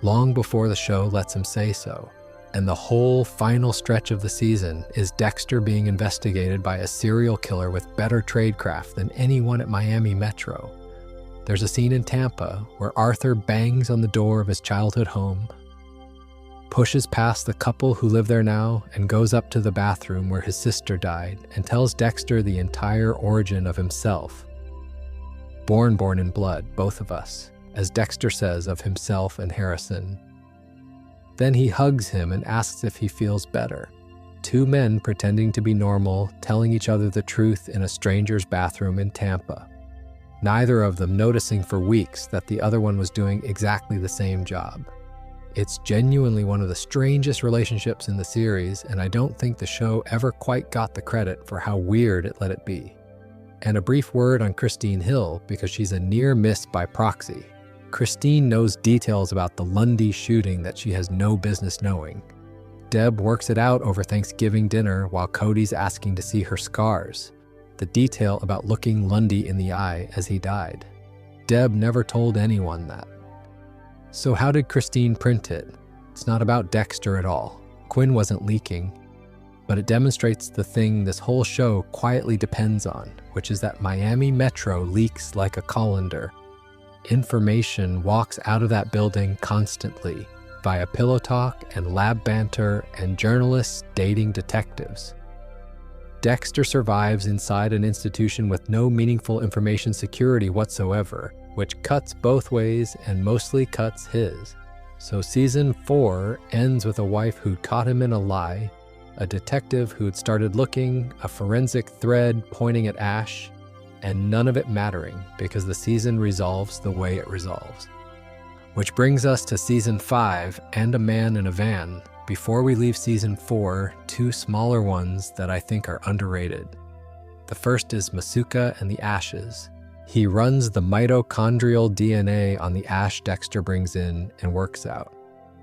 long before the show lets him say so. And the whole final stretch of the season is Dexter being investigated by a serial killer with better tradecraft than anyone at Miami Metro, There's a scene in Tampa where Arthur bangs on the door of his childhood home, pushes past the couple who live there now, and goes up to the bathroom where his sister died and tells Dexter the entire origin of himself. Born in blood, both of us, as Dexter says of himself and Harrison. Then he hugs him and asks if he feels better. Two men pretending to be normal, telling each other the truth in a stranger's bathroom in Tampa. Neither of them noticing for weeks that the other one was doing exactly the same job. It's genuinely one of the strangest relationships in the series, and I don't think the show ever quite got the credit for how weird it let it be. And a brief word on Christine Hill, because she's a near miss by proxy. Christine knows details about the Lundy shooting that she has no business knowing. Deb works it out over Thanksgiving dinner while Cody's asking to see her scars. The detail about looking Lundy in the eye as he died. Deb never told anyone that. So how did Christine print it? It's not about Dexter at all. Quinn wasn't leaking. But it demonstrates the thing this whole show quietly depends on, which is that Miami Metro leaks like a colander. Information walks out of that building constantly, via pillow talk and lab banter and journalists dating detectives. Dexter survives inside an institution with no meaningful information security whatsoever, which cuts both ways and mostly cuts his. So season 4 ends with a wife who'd caught him in a lie, a detective who'd started looking, a forensic thread pointing at Ash, and none of it mattering because the season resolves the way it resolves. Which brings us to season 5 and A Man in a Van. Before we leave season 4, 2 smaller ones that I think are underrated. The first is Masuka and the Ashes. He runs the mitochondrial DNA on the ash Dexter brings in and works out.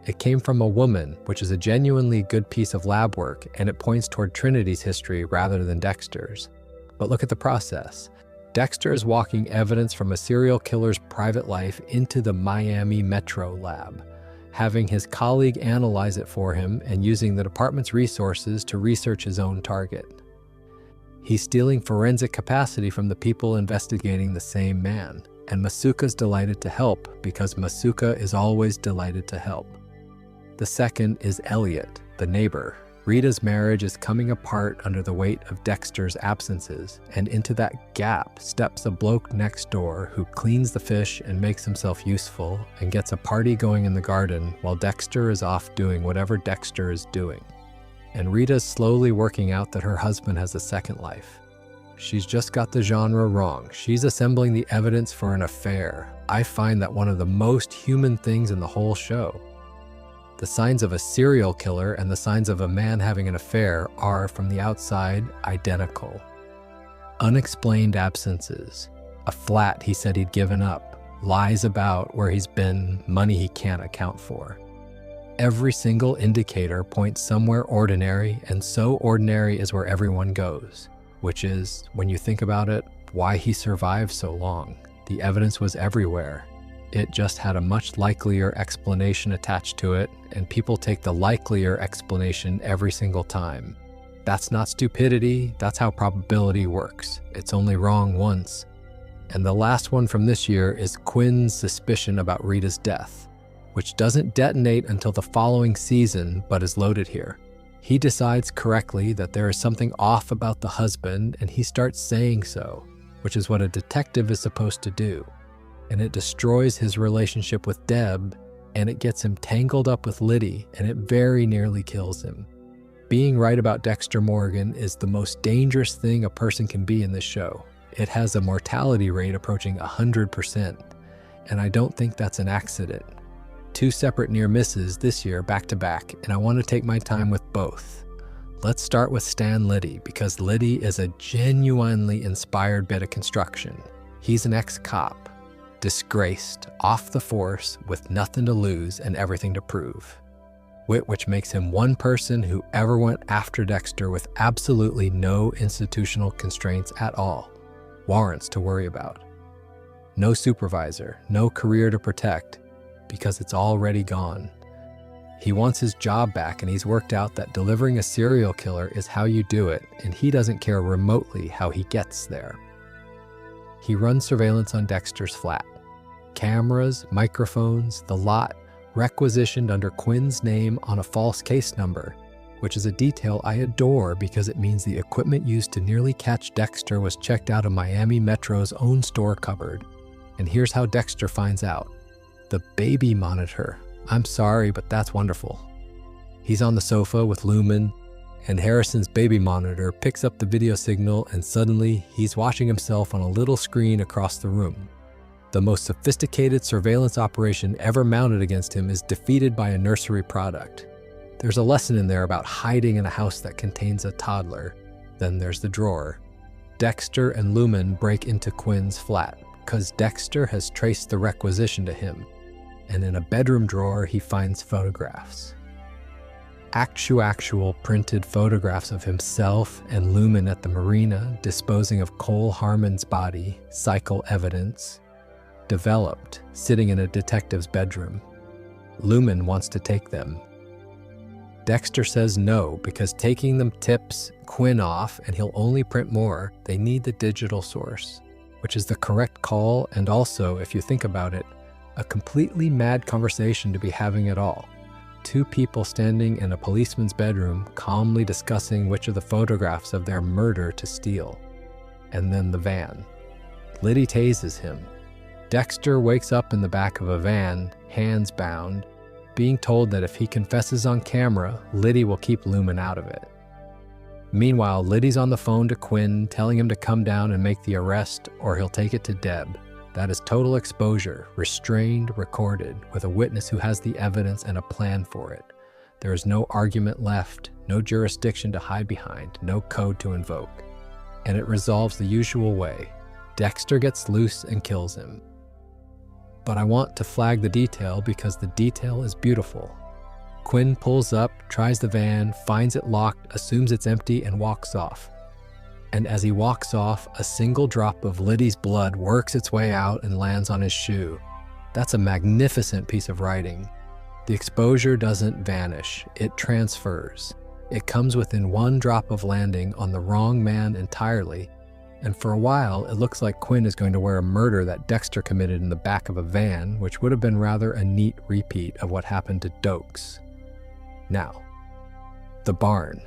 It came from a woman, which is a genuinely good piece of lab work, and it points toward Trinity's history rather than Dexter's. But look at the process. Dexter is walking evidence from a serial killer's private life into the Miami Metro lab, having his colleague analyze it for him and using the department's resources to research his own target. He's stealing forensic capacity from the people investigating the same man, and Masuka's delighted to help because Masuka is always delighted to help. The second is Elliot, the neighbor. Rita's marriage is coming apart under the weight of Dexter's absences, and into that gap steps a bloke next door who cleans the fish and makes himself useful and gets a party going in the garden while Dexter is off doing whatever Dexter is doing. And Rita's slowly working out that her husband has a second life. She's just got the genre wrong. She's assembling the evidence for an affair. I find that one of the most human things in the whole show. The signs of a serial killer and the signs of a man having an affair are, from the outside, identical. Unexplained absences, a flat he said he'd given up, lies about where he's been, money he can't account for. Every single indicator points somewhere ordinary, and so ordinary is where everyone goes, which is, when you think about it, why he survived so long. The evidence was everywhere. It just had a much likelier explanation attached to it, and people take the likelier explanation every single time. That's not stupidity, that's how probability works. It's only wrong once. And the last one from this year is Quinn's suspicion about Rita's death, which doesn't detonate until the following season, but is loaded here. He decides correctly that there is something off about the husband, and he starts saying so, which is what a detective is supposed to do. And it destroys his relationship with Deb, and it gets him tangled up with Liddy, and it very nearly kills him. Being right about Dexter Morgan is the most dangerous thing a person can be in this show. It has a mortality rate approaching 100%, and I don't think that's an accident. 2 separate near misses this year back to back, and I want to take my time with both. Let's start with Stan Liddy, because Liddy is a genuinely inspired bit of construction. He's an ex-cop, disgraced, off the force, with nothing to lose and everything to prove. Which makes him one person who ever went after Dexter with absolutely no institutional constraints at all, warrants to worry about. No supervisor, no career to protect, because it's already gone. He wants his job back, and he's worked out that delivering a serial killer is how you do it, and he doesn't care remotely how he gets there. He runs surveillance on Dexter's flat. Cameras, microphones, the lot, requisitioned under Quinn's name on a false case number, which is a detail I adore because it means the equipment used to nearly catch Dexter was checked out of Miami Metro's own store cupboard. And here's how Dexter finds out. The baby monitor. I'm sorry, but that's wonderful. He's on the sofa with Lumen, and Harrison's baby monitor picks up the video signal, and suddenly he's watching himself on a little screen across the room. The most sophisticated surveillance operation ever mounted against him is defeated by a nursery product. There's a lesson in there about hiding in a house that contains a toddler. Then there's the drawer. Dexter and Lumen break into Quinn's flat, because Dexter has traced the requisition to him, and in a bedroom drawer he finds photographs. Actual printed photographs of himself and Lumen at the marina disposing of Cole Harmon's body, cycle evidence, developed, sitting in a detective's bedroom. Lumen wants to take them. Dexter says no, because taking them tips Quinn off and he'll only print more. They need the digital source, which is the correct call, and also, if you think about it, a completely mad conversation to be having at all. Two people standing in a policeman's bedroom calmly discussing which of the photographs of their murder to steal. And then the van. Liddy tases him. Dexter wakes up in the back of a van, hands bound, being told that if he confesses on camera, Liddy will keep Lumen out of it. Meanwhile, Liddy's on the phone to Quinn, telling him to come down and make the arrest, or he'll take it to Deb. That is total exposure, restrained, recorded, with a witness who has the evidence and a plan for it. There is no argument left, no jurisdiction to hide behind, no code to invoke. And it resolves the usual way. Dexter gets loose and kills him. But I want to flag the detail because the detail is beautiful. Quinn pulls up, tries the van, finds it locked, assumes it's empty, and walks off. And as he walks off, a single drop of Liddy's blood works its way out and lands on his shoe. That's a magnificent piece of writing. The exposure doesn't vanish, it transfers. It comes within one drop of landing on the wrong man entirely, and for a while it looks like Quinn is going to wear a murder that Dexter committed in the back of a van, which would have been rather a neat repeat of what happened to Dokes. Now, the barn.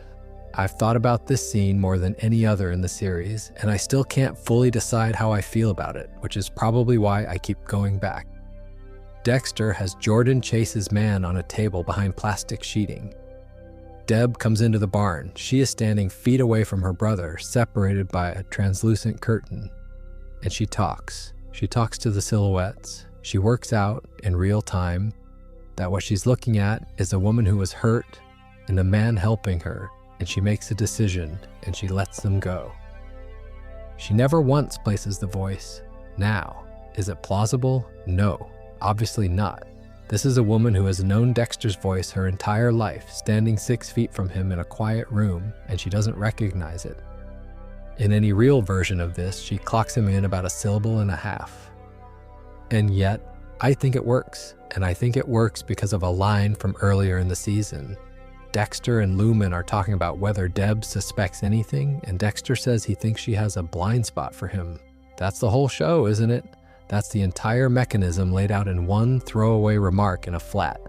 I've thought about this scene more than any other in the series, and I still can't fully decide how I feel about it, which is probably why I keep going back. Dexter has Jordan Chase's man on a table behind plastic sheeting. Deb comes into the barn. She is standing feet away from her brother, separated by a translucent curtain. And she talks. She talks to the silhouettes. She works out, in real time, that what she's looking at is a woman who was hurt and a man helping her. And she makes a decision, and she lets them go. She never once places the voice. Now, is it plausible? No, obviously not. This is a woman who has known Dexter's voice her entire life, standing 6 feet from him in a quiet room, and she doesn't recognize it. In any real version of this, she clocks him in about a syllable and a half. And yet, I think it works, and I think it works because of a line from earlier in the season. Dexter and Lumen are talking about whether Deb suspects anything, and Dexter says he thinks she has a blind spot for him. That's the whole show, isn't it? That's the entire mechanism laid out in one throwaway remark in a flat.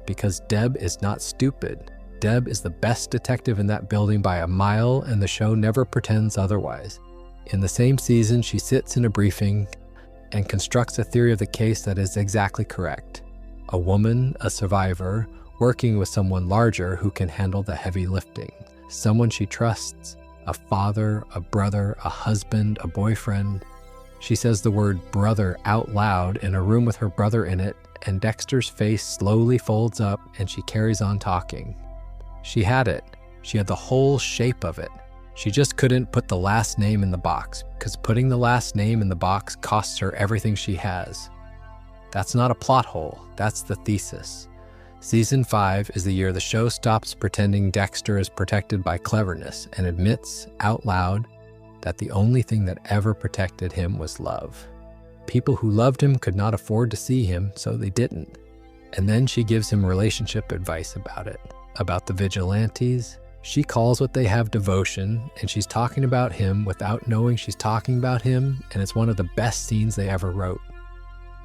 Because Deb is not stupid. Deb is the best detective in that building by a mile, and the show never pretends otherwise. In the same season, she sits in a briefing and constructs a theory of the case that is exactly correct. A woman, a survivor, working with someone larger who can handle the heavy lifting. Someone she trusts, a father, a brother, a husband, a boyfriend. She says the word brother out loud in a room with her brother in it, and Dexter's face slowly folds up and she carries on talking. She had it. She had the whole shape of it. She just couldn't put the last name in the box, because putting the last name in the box costs her everything she has. That's not a plot hole, that's the thesis. Season 5 is the year the show stops pretending Dexter is protected by cleverness and admits out loud that the only thing that ever protected him was love. People who loved him could not afford to see him, so they didn't. And then she gives him relationship advice about it, about the vigilantes. She calls what they have devotion, and she's talking about him without knowing she's talking about him, and it's one of the best scenes they ever wrote.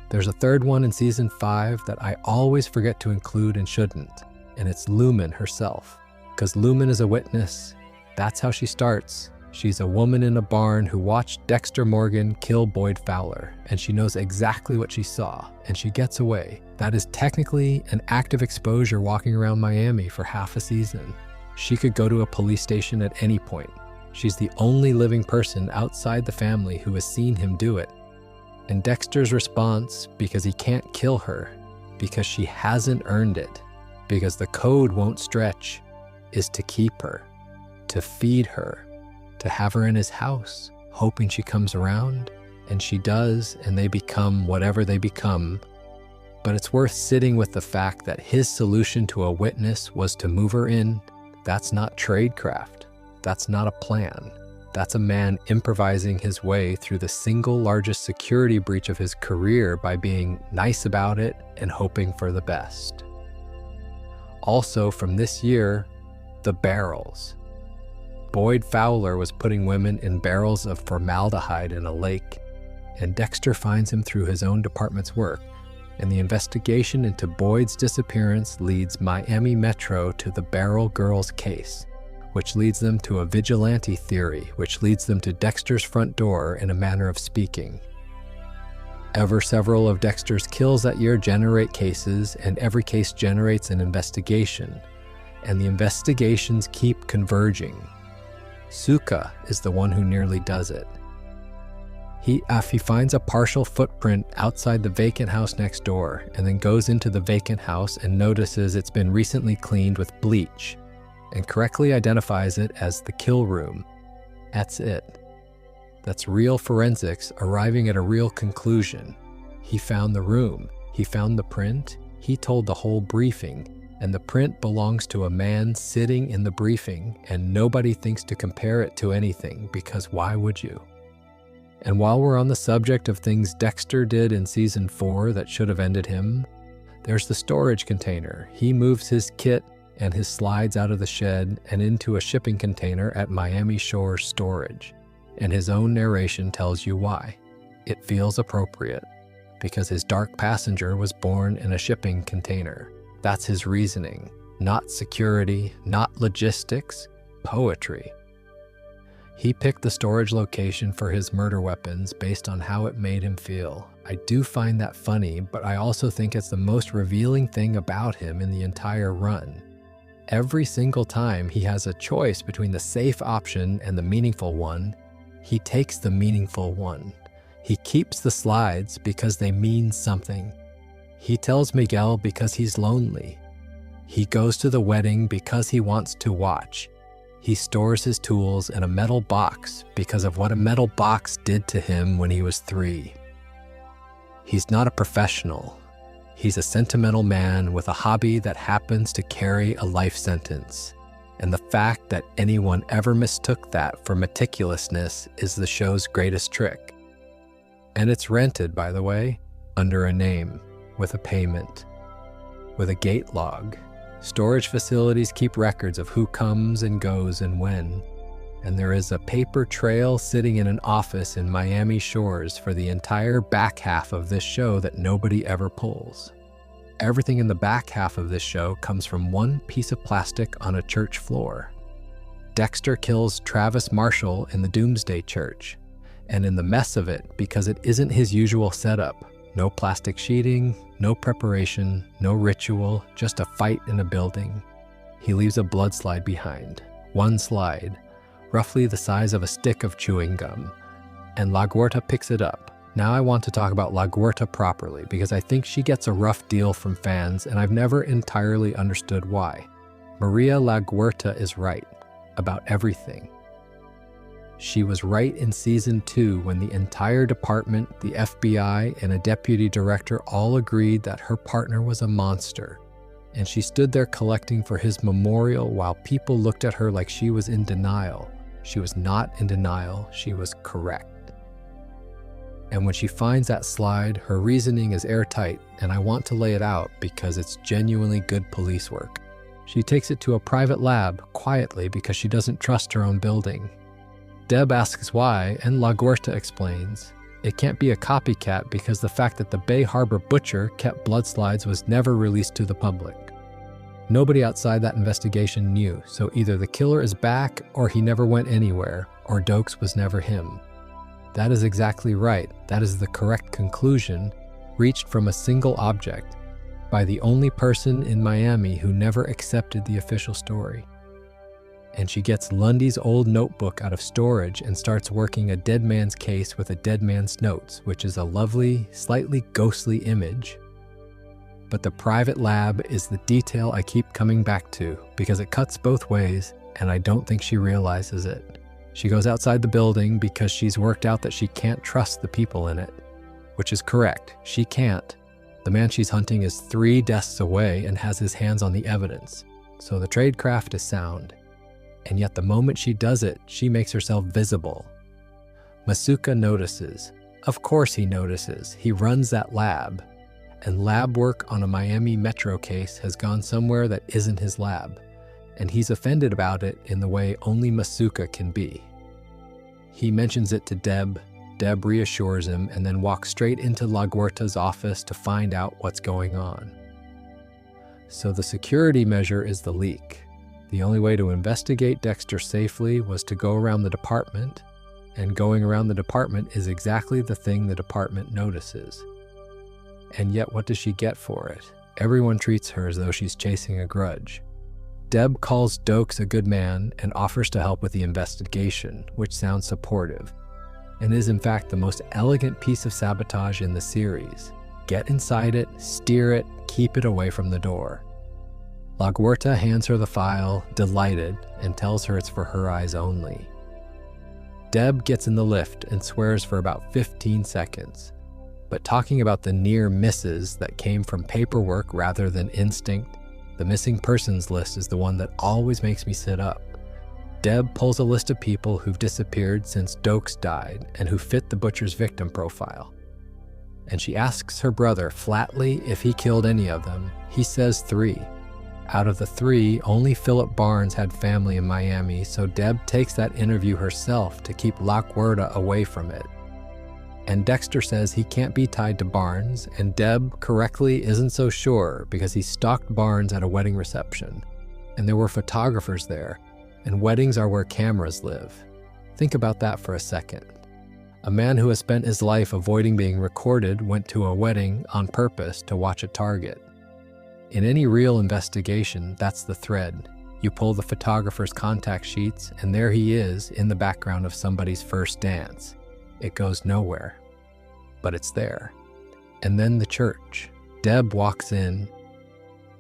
There's a third one in season 5 that I always forget to include and shouldn't, and it's Lumen herself. Because Lumen is a witness. That's how she starts. She's a woman in a barn who watched Dexter Morgan kill Boyd Fowler, and she knows exactly what she saw, and she gets away. That is technically an active exposure walking around Miami for half a season. She could go to a police station at any point. She's the only living person outside the family who has seen him do it. And Dexter's response, because he can't kill her, because she hasn't earned it, because the code won't stretch, is to keep her, to feed her, to have her in his house, hoping she comes around, and she does, and they become whatever they become. But it's worth sitting with the fact that his solution to a witness was to move her in. That's not tradecraft. That's not a plan. That's a man improvising his way through the single largest security breach of his career by being nice about it and hoping for the best. Also from this year, the barrels. Boyd Fowler was putting women in barrels of formaldehyde in a lake, and Dexter finds him through his own department's work, and the investigation into Boyd's disappearance leads Miami Metro to the Barrel Girls case, which leads them to a vigilante theory, which leads them to Dexter's front door in a manner of speaking. Ever several of Dexter's kills that year generate cases, and every case generates an investigation, and the investigations keep converging. Suka is the one who nearly does it. He finds a partial footprint outside the vacant house next door, and then goes into the vacant house and notices it's been recently cleaned with bleach, and correctly identifies it as the kill room. That's it. That's real forensics arriving at a real conclusion. He found the room, he found the print, he told the whole briefing, and the print belongs to a man sitting in the briefing, and nobody thinks to compare it to anything, because why would you? And while we're on the subject of things Dexter did in season 4 that should have ended him, there's the storage container. He moves his kit and his slides out of the shed and into a shipping container at Miami Shore Storage, and his own narration tells you why. It feels appropriate, because his dark passenger was born in a shipping container. That's his reasoning. Not security, not logistics, poetry. He picked the storage location for his murder weapons based on how it made him feel. I do find that funny, but I also think it's the most revealing thing about him in the entire run. Every single time he has a choice between the safe option and the meaningful one, he takes the meaningful one. He keeps the slides because they mean something. He tells Miguel because he's lonely. He goes to the wedding because he wants to watch. He stores his tools in a metal box because of what a metal box did to him when he was 3. He's not a professional. He's a sentimental man with a hobby that happens to carry a life sentence. And the fact that anyone ever mistook that for meticulousness is the show's greatest trick. And it's rented, by the way, under a name, with a payment, with a gate log. Storage facilities keep records of who comes and goes and when. And there is a paper trail sitting in an office in Miami Shores for the entire back half of this show that nobody ever pulls. Everything in the back half of this show comes from one piece of plastic on a church floor. Dexter kills Travis Marshall in the Doomsday Church, and in the mess of it, because it isn't his usual setup, no plastic sheeting, no preparation, no ritual, just a fight in a building, he leaves a blood slide behind. One slide, roughly the size of a stick of chewing gum, and La Guerta picks it up. Now I want to talk about La Guerta properly, because I think she gets a rough deal from fans, and I've never entirely understood why. Maria La Guerta is right about everything. She was right in season 2 when the entire department, the FBI, and a deputy director all agreed that her partner was a monster, and she stood there collecting for his memorial while people looked at her like she was in denial. She was not in denial, she was correct. And when she finds that slide, her reasoning is airtight, and I want to lay it out because it's genuinely good police work. She takes it to a private lab, quietly, because she doesn't trust her own building. Deb asks why, and La Guerta explains. It can't be a copycat because the fact that the Bay Harbor butcher kept blood slides was never released to the public. Nobody outside that investigation knew, so either the killer is back or he never went anywhere, or Dokes was never him. That is exactly right. That is the correct conclusion, reached from a single object, by the only person in Miami who never accepted the official story. And she gets Lundy's old notebook out of storage and starts working a dead man's case with a dead man's notes, which is a lovely, slightly ghostly image. But the private lab is the detail I keep coming back to because it cuts both ways, and I don't think she realizes it. She goes outside the building because she's worked out that she can't trust the people in it, which is correct. She can't. The man she's hunting is 3 desks away and has his hands on the evidence, so the tradecraft is sound. And yet the moment she does it, she makes herself visible. Masuka notices. Of course he notices. He runs that lab. And lab work on a Miami Metro case has gone somewhere that isn't his lab. And he's offended about it in the way only Masuka can be. He mentions it to Deb. Deb reassures him and then walks straight into LaGuerta's office to find out what's going on. So the security measure is the leak. The only way to investigate Dexter safely was to go around the department, and going around the department is exactly the thing the department notices. And yet what does she get for it? Everyone treats her as though she's chasing a grudge. Deb calls Dokes a good man and offers to help with the investigation, which sounds supportive, and is in fact the most elegant piece of sabotage in the series. Get inside it, steer it, keep it away from the door. LaGuerta hands her the file, delighted, and tells her it's for her eyes only. Deb gets in the lift and swears for about 15 seconds, but talking about the near misses that came from paperwork rather than instinct, the missing persons list is the one that always makes me sit up. Deb pulls a list of people who've disappeared since Dokes died and who fit the butcher's victim profile. And she asks her brother flatly if he killed any of them. He says 3. Out of the 3, only Philip Barnes had family in Miami, so Deb takes that interview herself to keep LaGuerta away from it. And Dexter says he can't be tied to Barnes, and Deb correctly isn't so sure because he stalked Barnes at a wedding reception. And there were photographers there, and weddings are where cameras live. Think about that for a second. A man who has spent his life avoiding being recorded went to a wedding on purpose to watch a target. In any real investigation, that's the thread. You pull the photographer's contact sheets, and there he is in the background of somebody's first dance. It goes nowhere, but it's there. And then the church. Deb walks in.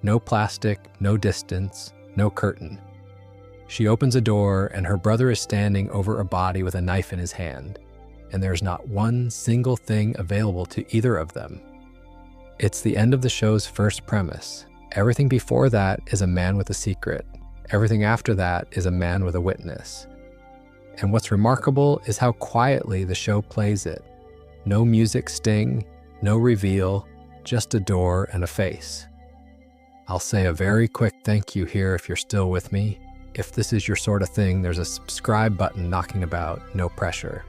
No plastic, no distance, no curtain. She opens a door, and her brother is standing over a body with a knife in his hand, and there's not one single thing available to either of them. It's the end of the show's first premise. Everything before that is a man with a secret. Everything after that is a man with a witness. And what's remarkable is how quietly the show plays it. No music sting, no reveal, just a door and a face. I'll say a very quick thank you here if you're still with me. If this is your sort of thing, there's a subscribe button knocking about, no pressure.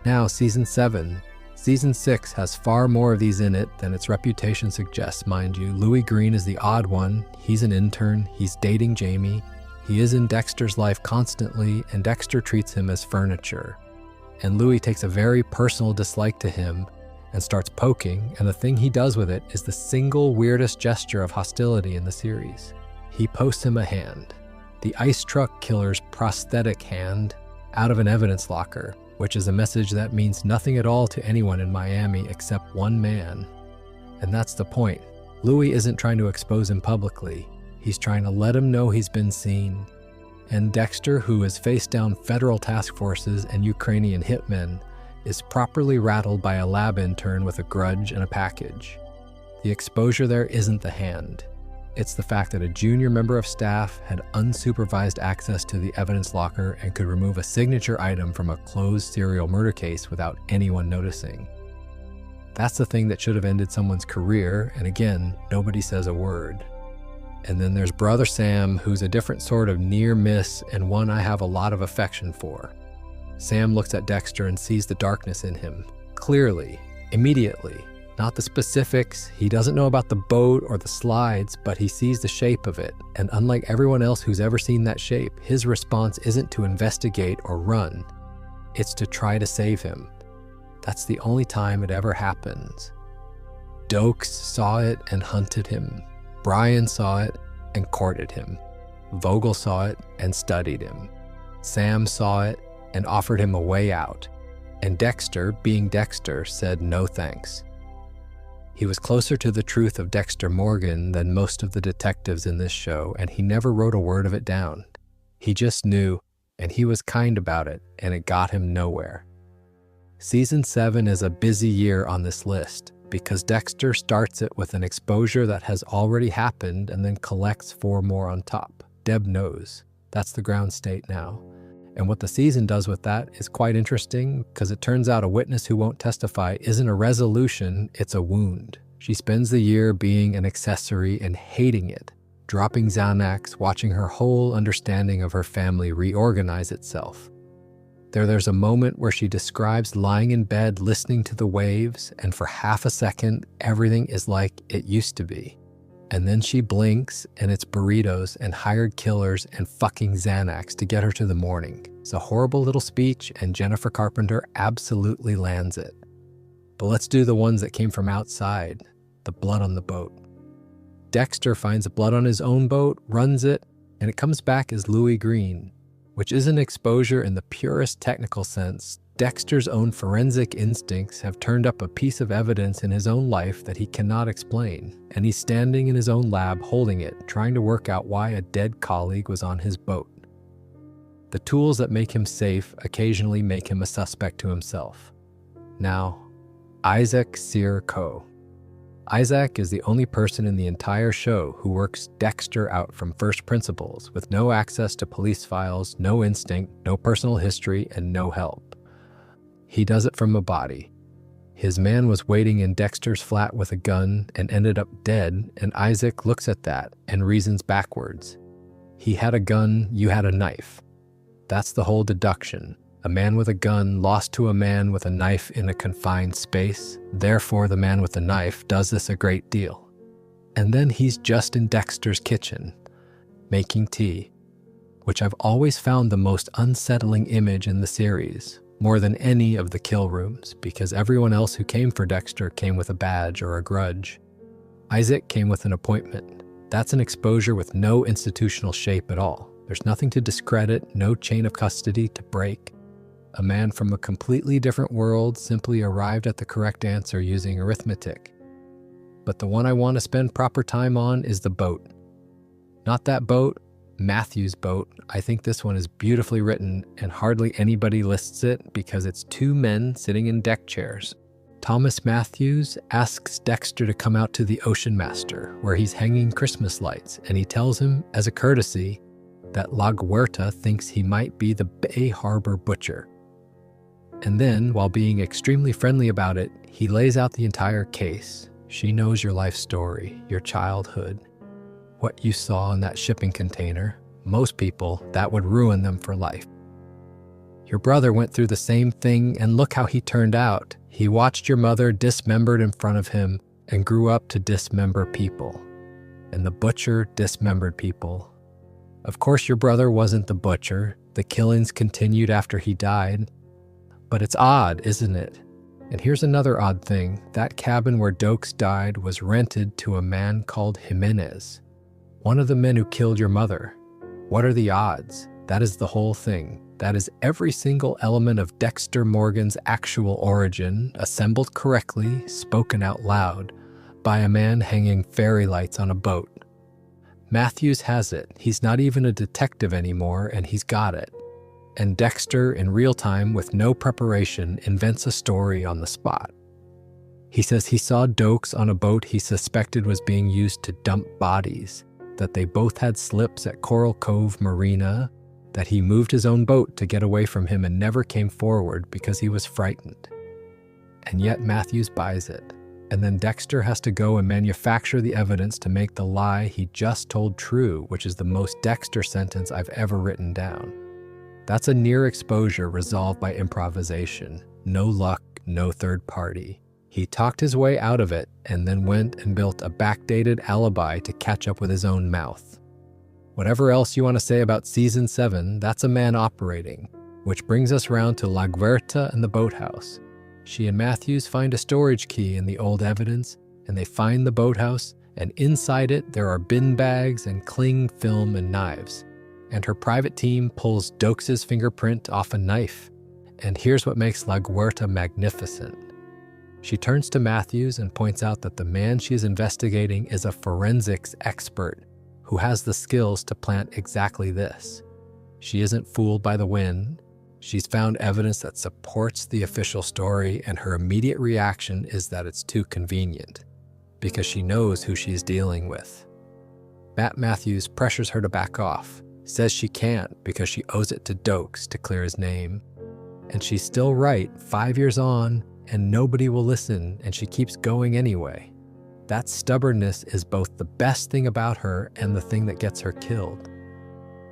Now, Season 7. Season 6 has far more of these in it than its reputation suggests, mind you. Louis Green is the odd one. He's an intern. He's dating Jamie. He is in Dexter's life constantly, and Dexter treats him as furniture. And Louis takes a very personal dislike to him and starts poking, and the thing he does with it is the single weirdest gesture of hostility in the series. He posts him a hand. The ice truck killer's prosthetic hand out of an evidence locker, which is a message that means nothing at all to anyone in Miami except one man. And that's the point. Louis isn't trying to expose him publicly. He's trying to let him know he's been seen. And Dexter, who has faced down federal task forces and Ukrainian hitmen, is properly rattled by a lab intern with a grudge and a package. The exposure there isn't the hand. It's the fact that a junior member of staff had unsupervised access to the evidence locker and could remove a signature item from a closed serial murder case without anyone noticing. That's the thing that should have ended someone's career, and again, nobody says a word. And then there's Brother Sam, who's a different sort of near miss and one I have a lot of affection for. Sam looks at Dexter and sees the darkness in him. clearly, immediately. Not the specifics, he doesn't know about the boat or the slides, but he sees the shape of it. And unlike everyone else who's ever seen that shape, his response isn't to investigate or run. It's to try to save him. That's the only time it ever happens. Dokes saw it and hunted him. Brian saw it and courted him. Vogel saw it and studied him. Sam saw it and offered him a way out. And Dexter, being Dexter, said no thanks. He was closer to the truth of Dexter Morgan than most of the detectives in this show, and he never wrote a word of it down. He just knew, and he was kind about it, and it got him nowhere. Season 7 is a busy year on this list, because Dexter starts it with an exposure that has already happened and then collects 4 more on top. Deb knows. That's the ground state now. And what the season does with that is quite interesting, because it turns out a witness who won't testify isn't a resolution, it's a wound. She spends the year being an accessory and hating it, dropping Xanax, watching her whole understanding of her family reorganize itself. There's a moment where she describes lying in bed listening to the waves, and for half a second, everything is like it used to be. And then she blinks, and it's burritos and hired killers and fucking Xanax to get her to the morning. It's a horrible little speech, and Jennifer Carpenter absolutely lands it. But let's do the ones that came from outside, the blood on the boat. Dexter finds blood on his own boat, runs it, and it comes back as Louis Green, which isn't exposure in the purest technical sense. Dexter's own forensic instincts have turned up a piece of evidence in his own life that he cannot explain, and he's standing in his own lab holding it, trying to work out why a dead colleague was on his boat. The tools that make him safe occasionally make him a suspect to himself. Now, Isaac Sear Coe. Isaac is the only person in the entire show who works Dexter out from first principles, with no access to police files, no instinct, no personal history, and no help. He does it from a body. His man was waiting in Dexter's flat with a gun and ended up dead, and Isaac looks at that and reasons backwards. He had a gun, you had a knife. That's the whole deduction. A man with a gun lost to a man with a knife in a confined space. Therefore, the man with the knife does this a great deal. And then he's just in Dexter's kitchen, making tea, which I've always found the most unsettling image in the series, more than any of the kill rooms, because everyone else who came for Dexter came with a badge or a grudge. Isaac came with an appointment. That's an exposure with no institutional shape at all. There's nothing to discredit, no chain of custody to break. A man from a completely different world simply arrived at the correct answer using arithmetic. But the one I want to spend proper time on is the boat. Not that boat, Matthew's boat. I think this one is beautifully written, and hardly anybody lists it because it's 2 men sitting in deck chairs. Thomas Matthews asks Dexter to come out to the Ocean Master, where he's hanging Christmas lights, and he tells him, as a courtesy, that La Guerta thinks he might be the Bay Harbor butcher. And then, while being extremely friendly about it, he lays out the entire case. She knows your life story, your childhood, what you saw in that shipping container. Most people, that would ruin them for life. Your brother went through the same thing, and look how he turned out. He watched your mother dismembered in front of him and grew up to dismember people. And the butcher dismembered people. Of course, your brother wasn't the butcher. The killings continued after he died. But it's odd, isn't it? And here's another odd thing. That cabin where Dokes died was rented to a man called Jimenez, one of the men who killed your mother. What are the odds? That is the whole thing. That is every single element of Dexter Morgan's actual origin, assembled correctly, spoken out loud, by a man hanging fairy lights on a boat. Matthews has it. He's not even a detective anymore, and he's got it. And Dexter, in real time, with no preparation, invents a story on the spot. He says he saw Dokes on a boat he suspected was being used to dump bodies, that they both had slips at Coral Cove Marina, that he moved his own boat to get away from him and never came forward because he was frightened. And yet Matthews buys it. And then Dexter has to go and manufacture the evidence to make the lie he just told true, which is the most Dexter sentence I've ever written down. That's a near exposure resolved by improvisation. No luck, no third party. He talked his way out of it and then went and built a backdated alibi to catch up with his own mouth. Whatever else you want to say about Season 7, that's a man operating, which brings us round to La Guerta and the boathouse. She and Matthews find a storage key in the old evidence, and they find the boathouse, and inside it there are bin bags and cling film and knives. And her private team pulls Dokes' fingerprint off a knife. And here's what makes La Guerta magnificent. She turns to Matthews and points out that the man she is investigating is a forensics expert who has the skills to plant exactly this. She isn't fooled by the wind. She's found evidence that supports the official story, and her immediate reaction is that it's too convenient, because she knows who she's dealing with. Matt Matthews pressures her to back off, says she can't because she owes it to Dokes to clear his name. And she's still right 5 years on, and nobody will listen, and she keeps going anyway. That stubbornness is both the best thing about her and the thing that gets her killed.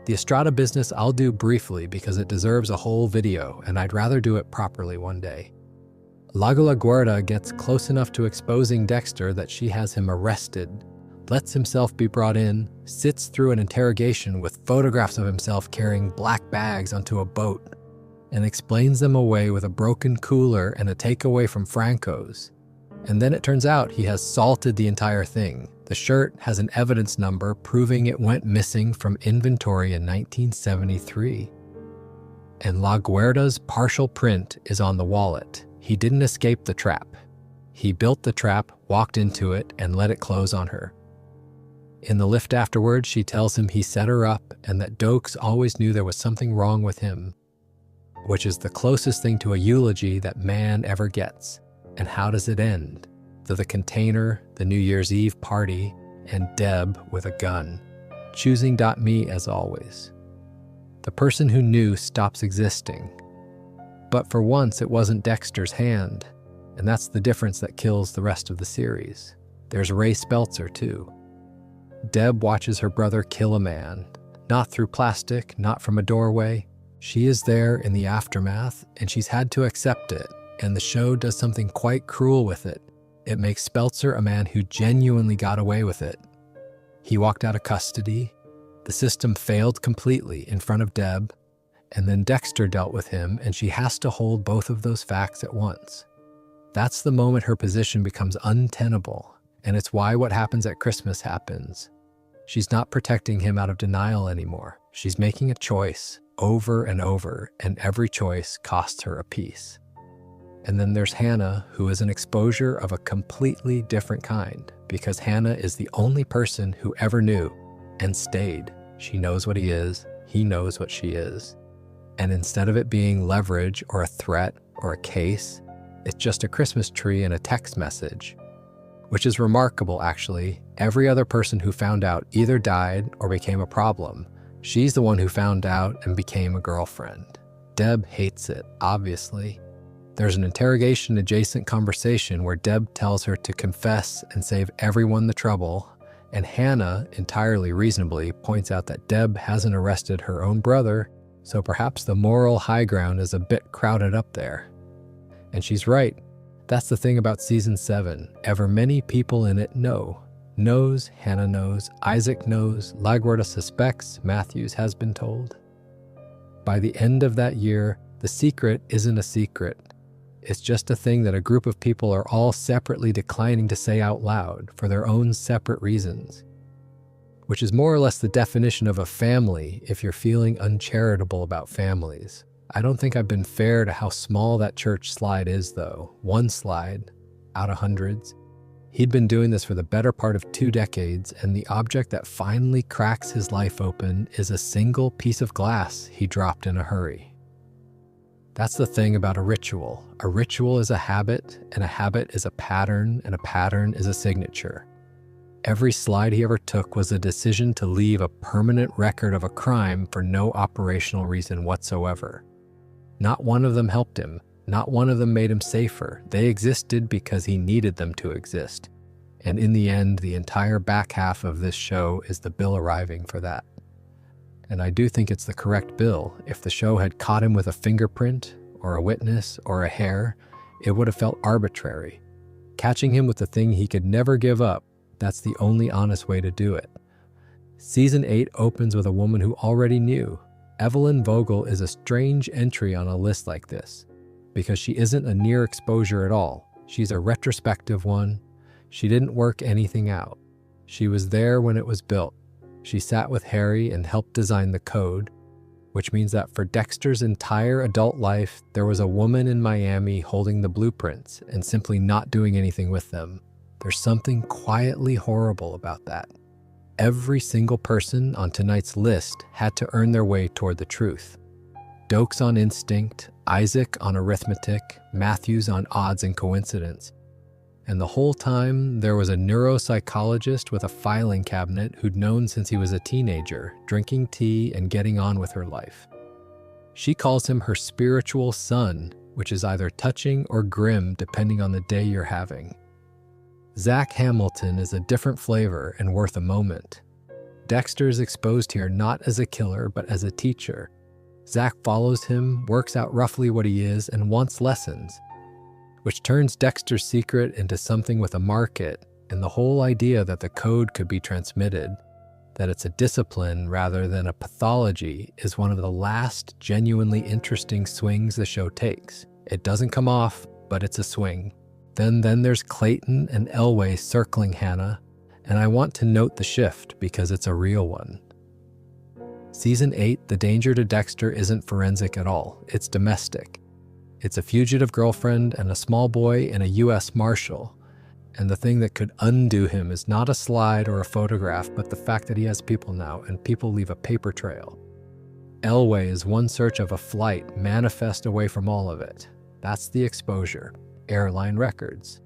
The Estrada business I'll do briefly because it deserves a whole video, and I'd rather do it properly one day. Lago La Guarda gets close enough to exposing Dexter that she has him arrested, lets himself be brought in, sits through an interrogation with photographs of himself carrying black bags onto a boat, and explains them away with a broken cooler and a takeaway from Franco's. And then it turns out he has salted the entire thing. The shirt has an evidence number proving it went missing from inventory in 1973. And La Guarda's partial print is on the wallet. He didn't escape the trap. He built the trap, walked into it, and let it close on her. In the lift afterwards, she tells him he set her up and that Dokes always knew there was something wrong with him, which is the closest thing to a eulogy that man ever gets. And how does it end? To the container, the New Year's Eve party, and Deb with a gun, choosing .me as always. The person who knew stops existing. But for once, it wasn't Dexter's hand, and that's the difference that kills the rest of the series. There's Ray Speltzer, too. Deb watches her brother kill a man, not through plastic, not from a doorway. She is there in the aftermath, and she's had to accept it, and the show does something quite cruel with it. It makes Speltzer a man who genuinely got away with it. He walked out of custody, the system failed completely in front of Deb, and then Dexter dealt with him, and she has to hold both of those facts at once. That's the moment her position becomes untenable, and it's why what happens at Christmas happens. She's not protecting him out of denial anymore. She's making a choice over and over, and every choice costs her a piece. And then there's Hannah, who is an exposure of a completely different kind, because Hannah is the only person who ever knew and stayed. She knows what he is, he knows what she is. And instead of it being leverage or a threat or a case, it's just a Christmas tree and a text message, which is remarkable, actually. Every other person who found out either died or became a problem. She's the one who found out and became a girlfriend. Deb hates it, obviously. There's an interrogation-adjacent conversation where Deb tells her to confess and save everyone the trouble, and Hannah, entirely reasonably, points out that Deb hasn't arrested her own brother, so perhaps the moral high ground is a bit crowded up there. And she's right. That's the thing about Season 7. Ever many people in it know. Knows, Hannah knows, Isaac knows, La Guarda suspects, Matthews has been told. By the end of that year, the secret isn't a secret. It's just a thing that a group of people are all separately declining to say out loud for their own separate reasons, which is more or less the definition of a family if you're feeling uncharitable about families. I don't think I've been fair to how small that church slide is, though. One slide out of hundreds. He'd been doing this for the better part of 2 decades, and the object that finally cracks his life open is a single piece of glass he dropped in a hurry. That's the thing about a ritual. A ritual is a habit, and a habit is a pattern, and a pattern is a signature. Every slide he ever took was a decision to leave a permanent record of a crime for no operational reason whatsoever. Not one of them helped him. Not one of them made him safer. They existed because he needed them to exist. And in the end, the entire back half of this show is the bill arriving for that. And I do think it's the correct bill. If the show had caught him with a fingerprint, or a witness, or a hair, It would have felt arbitrary. Catching him with the thing he could never give up, that's the only honest way to do it. Season 8 opens with a woman who already knew. Evelyn Vogel is a strange entry on a list like this, because she isn't a near exposure at all. She's a retrospective one. She didn't work anything out. She was there when it was built. She sat with Harry and helped design the code, which means that for Dexter's entire adult life, there was a woman in Miami holding the blueprints and simply not doing anything with them. There's something quietly horrible about that. Every single person on tonight's list had to earn their way toward the truth. Dokes on instinct, Isaac on arithmetic, Matthews on odds and coincidence. And the whole time, there was a neuropsychologist with a filing cabinet who'd known since he was a teenager, drinking tea and getting on with her life. She calls him her spiritual son, which is either touching or grim depending on the day you're having. Zach Hamilton is a different flavor and worth a moment. Dexter is exposed here not as a killer, but as a teacher. Zach follows him, works out roughly what he is, and wants lessons, which turns Dexter's secret into something with a market, and the whole idea that the code could be transmitted, that it's a discipline rather than a pathology, is one of the last genuinely interesting swings the show takes. It doesn't come off, but it's a swing. Then there's Clayton and Elway circling Hannah, and I want to note the shift because it's a real one. Season 8, the danger to Dexter isn't forensic at all, it's domestic. It's a fugitive girlfriend and a small boy and a U.S. Marshal, and the thing that could undo him is not a slide or a photograph, but the fact that he has people now, and people leave a paper trail. Elway is one search of a flight, manifest away from all of it. That's the exposure. Airline records.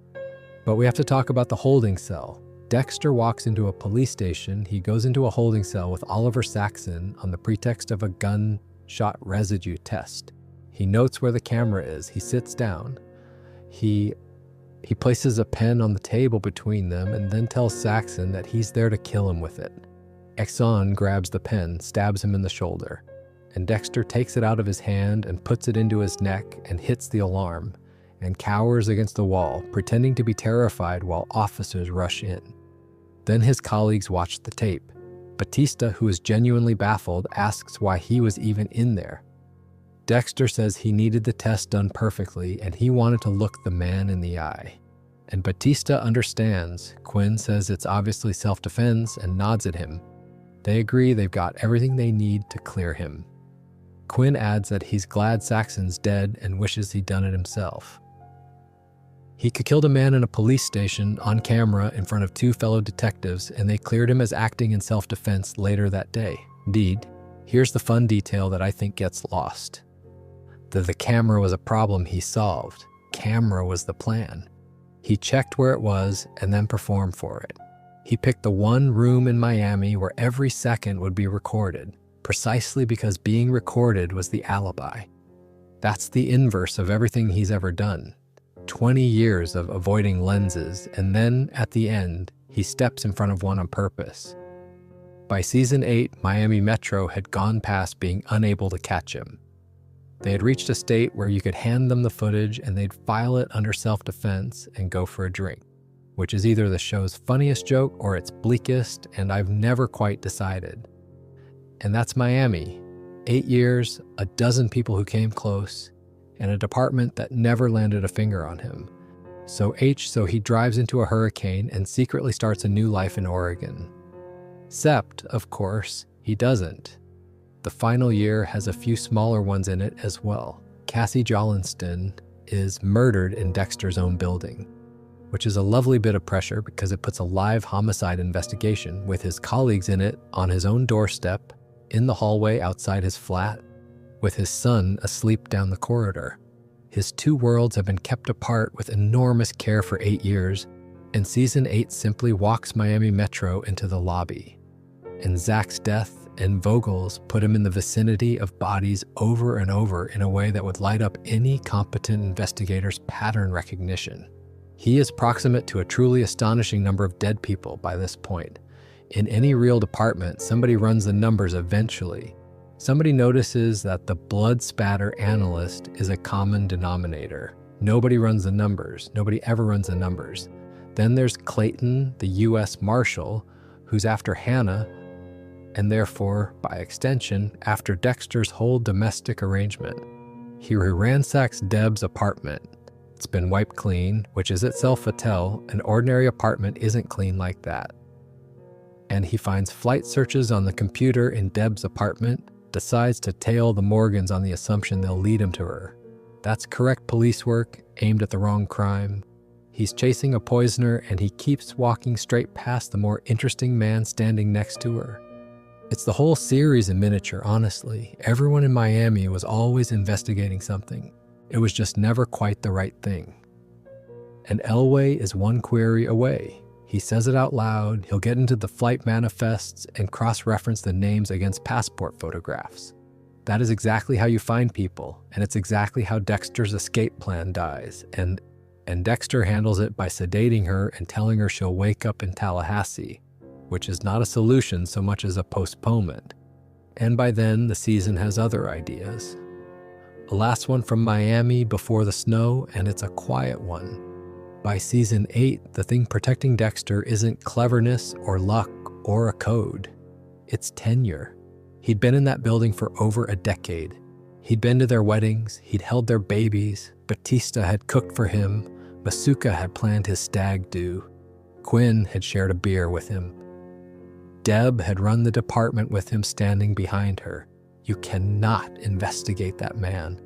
But we have to talk about the holding cell. Dexter walks into a police station. He goes into a holding cell with Oliver Saxon on the pretext of a gunshot residue test. He notes where the camera is. He sits down. He places a pen on the table between them and then tells Saxon that he's there to kill him with it. Exxon grabs the pen, stabs him in the shoulder, and Dexter takes it out of his hand and puts it into his neck and hits the alarm, and cowers against the wall, pretending to be terrified while officers rush in. Then his colleagues watch the tape. Batista, who is genuinely baffled, asks why he was even in there. Dexter says he needed the test done perfectly and he wanted to look the man in the eye. And Batista understands. Quinn says it's obviously self-defense and nods at him. They agree they've got everything they need to clear him. Quinn adds that he's glad Saxon's dead and wishes he'd done it himself. He killed a man in a police station on camera in front of 2 fellow detectives, and they cleared him as acting in self-defense later that day. Indeed, here's the fun detail that I think gets lost. That the camera was a problem he solved. Camera was the plan. He checked where it was and then performed for it. He picked the one room in Miami where every second would be recorded, precisely because being recorded was the alibi. That's the inverse of everything he's ever done. 20 years of avoiding lenses, and then, at the end, he steps in front of one on purpose. By season 8, Miami Metro had gone past being unable to catch him. They had reached a state where you could hand them the footage and they'd file it under self-defense and go for a drink, which is either the show's funniest joke or its bleakest, and I've never quite decided. And that's Miami. 8 years, a dozen people who came close, and a department that never landed a finger on him. So he drives into a hurricane and secretly starts a new life in Oregon. Except, of course, he doesn't. The final year has a few smaller ones in it as well. Cassie Jollinston is murdered in Dexter's own building, which is a lovely bit of pressure because it puts a live homicide investigation with his colleagues in it on his own doorstep, in the hallway outside his flat, with his son asleep down the corridor. His 2 worlds have been kept apart with enormous care for 8 years, and season 8 simply walks Miami Metro into the lobby. And Zach's death and Vogel's put him in the vicinity of bodies over and over in a way that would light up any competent investigator's pattern recognition. He is proximate to a truly astonishing number of dead people by this point. In any real department, somebody runs the numbers eventually. Somebody notices that the blood spatter analyst is a common denominator. Nobody runs the numbers. Nobody ever runs the numbers. Then there's Clayton, the U.S. Marshal, who's after Hannah, and therefore, by extension, after Dexter's whole domestic arrangement. He ransacks Deb's apartment. It's been wiped clean, which is itself a tell. An ordinary apartment isn't clean like that. And he finds flight searches on the computer in Deb's apartment, decides to tail the Morgans on the assumption they'll lead him to her. That's correct police work, aimed at the wrong crime. He's chasing a poisoner, and he keeps walking straight past the more interesting man standing next to her. It's the whole series in miniature, honestly. Everyone in Miami was always investigating something. It was just never quite the right thing. And Elway is one query away. He says it out loud, he'll get into the flight manifests and cross-reference the names against passport photographs. That is exactly how you find people, and it's exactly how Dexter's escape plan dies. And Dexter handles it by sedating her and telling her she'll wake up in Tallahassee, which is not a solution so much as a postponement. And by then, the season has other ideas. A last one from Miami before the snow, and it's a quiet one. By season 8, the thing protecting Dexter isn't cleverness or luck or a code. It's tenure. He'd been in that building for over a decade. He'd been to their weddings, he'd held their babies, Batista had cooked for him, Masuka had planned his stag do, Quinn had shared a beer with him. Deb had run the department with him standing behind her. You cannot investigate that man.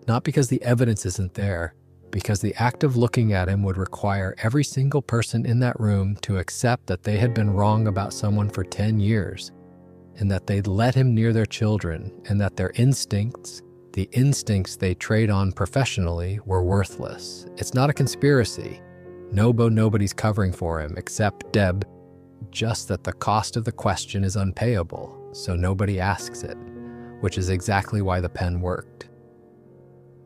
Not because the evidence isn't there, because the act of looking at him would require every single person in that room to accept that they had been wrong about someone for 10 years, and that they'd let him near their children, and that their instincts, the instincts they trade on professionally, were worthless. It's not a conspiracy. Nobody's covering for him except Deb, just that the cost of the question is unpayable, so nobody asks it, which is exactly why the pen worked.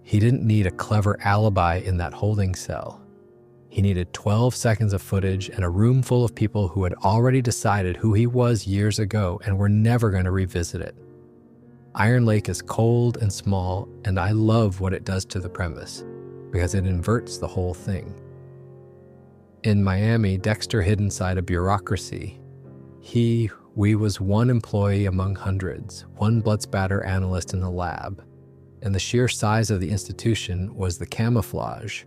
He didn't need a clever alibi in that holding cell. He needed 12 seconds of footage and a room full of people who had already decided who he was years ago and were never going to revisit it. Iron Lake is cold and small, and I love what it does to the premise, because it inverts the whole thing. In Miami, Dexter hid inside a bureaucracy. We was one employee among hundreds, one blood spatter analyst in the lab, and the sheer size of the institution was the camouflage.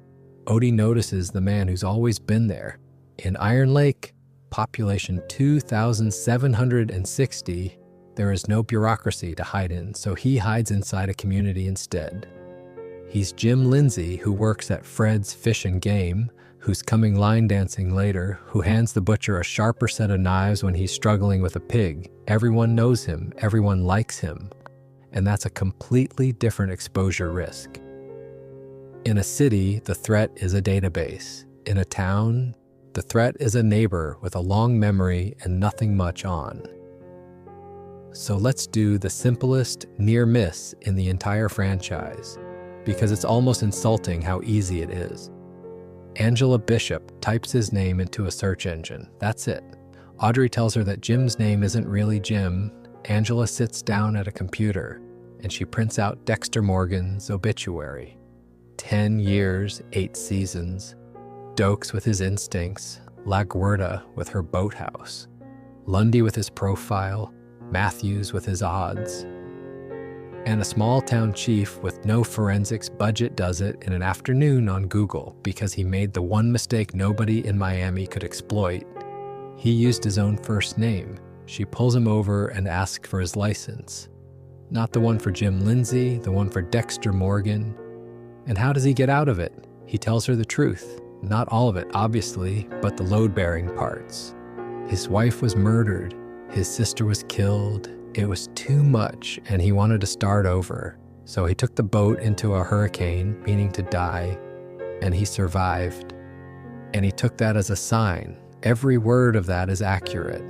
Odie notices the man who's always been there. In Iron Lake, population 2,760, there is no bureaucracy to hide in, so he hides inside a community instead. He's Jim Lindsay, who works at Fred's Fish and Game, who's coming line dancing later, who hands the butcher a sharper set of knives when he's struggling with a pig. Everyone knows him, everyone likes him, and that's a completely different exposure risk. In a city, the threat is a database. In a town, the threat is a neighbor with a long memory and nothing much on. So let's do the simplest near miss in the entire franchise, because it's almost insulting how easy it is. Angela Bishop types his name into a search engine. That's it. Audrey tells her that Jim's name isn't really Jim. Angela sits down at a computer, and she prints out Dexter Morgan's obituary. 10 years, 8 seasons. Dokes with his instincts. LaGuardia with her boathouse. Lundy with his profile. Matthews with his odds. And a small-town chief with no forensics budget does it in an afternoon on Google because he made the one mistake nobody in Miami could exploit. He used his own first name. She pulls him over and asks for his license. Not the one for Jim Lindsay, the one for Dexter Morgan. And how does he get out of it? He tells her the truth. Not all of it, obviously, but the load-bearing parts. His wife was murdered. His sister was killed. It was too much, and he wanted to start over. So he took the boat into a hurricane, meaning to die, and he survived. And he took that as a sign. Every word of that is accurate.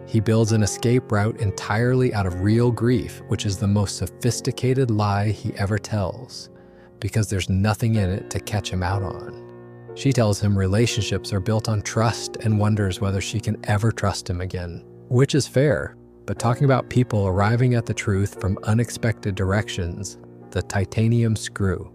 He builds an escape route entirely out of real grief, which is the most sophisticated lie he ever tells, because there's nothing in it to catch him out on. She tells him relationships are built on trust and wonders whether she can ever trust him again, which is fair. But talking about people arriving at the truth from unexpected directions, the titanium screw.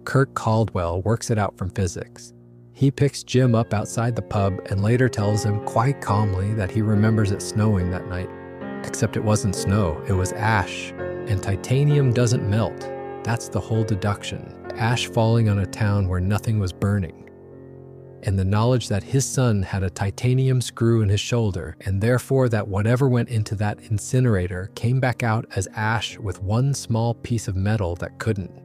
Kurt Caldwell works it out from physics. He picks Jim up outside the pub and later tells him quite calmly that he remembers it snowing that night. Except it wasn't snow, it was ash. And titanium doesn't melt. That's the whole deduction. Ash falling on a town where nothing was burning. And the knowledge that his son had a titanium screw in his shoulder, and therefore that whatever went into that incinerator came back out as ash with one small piece of metal that couldn't.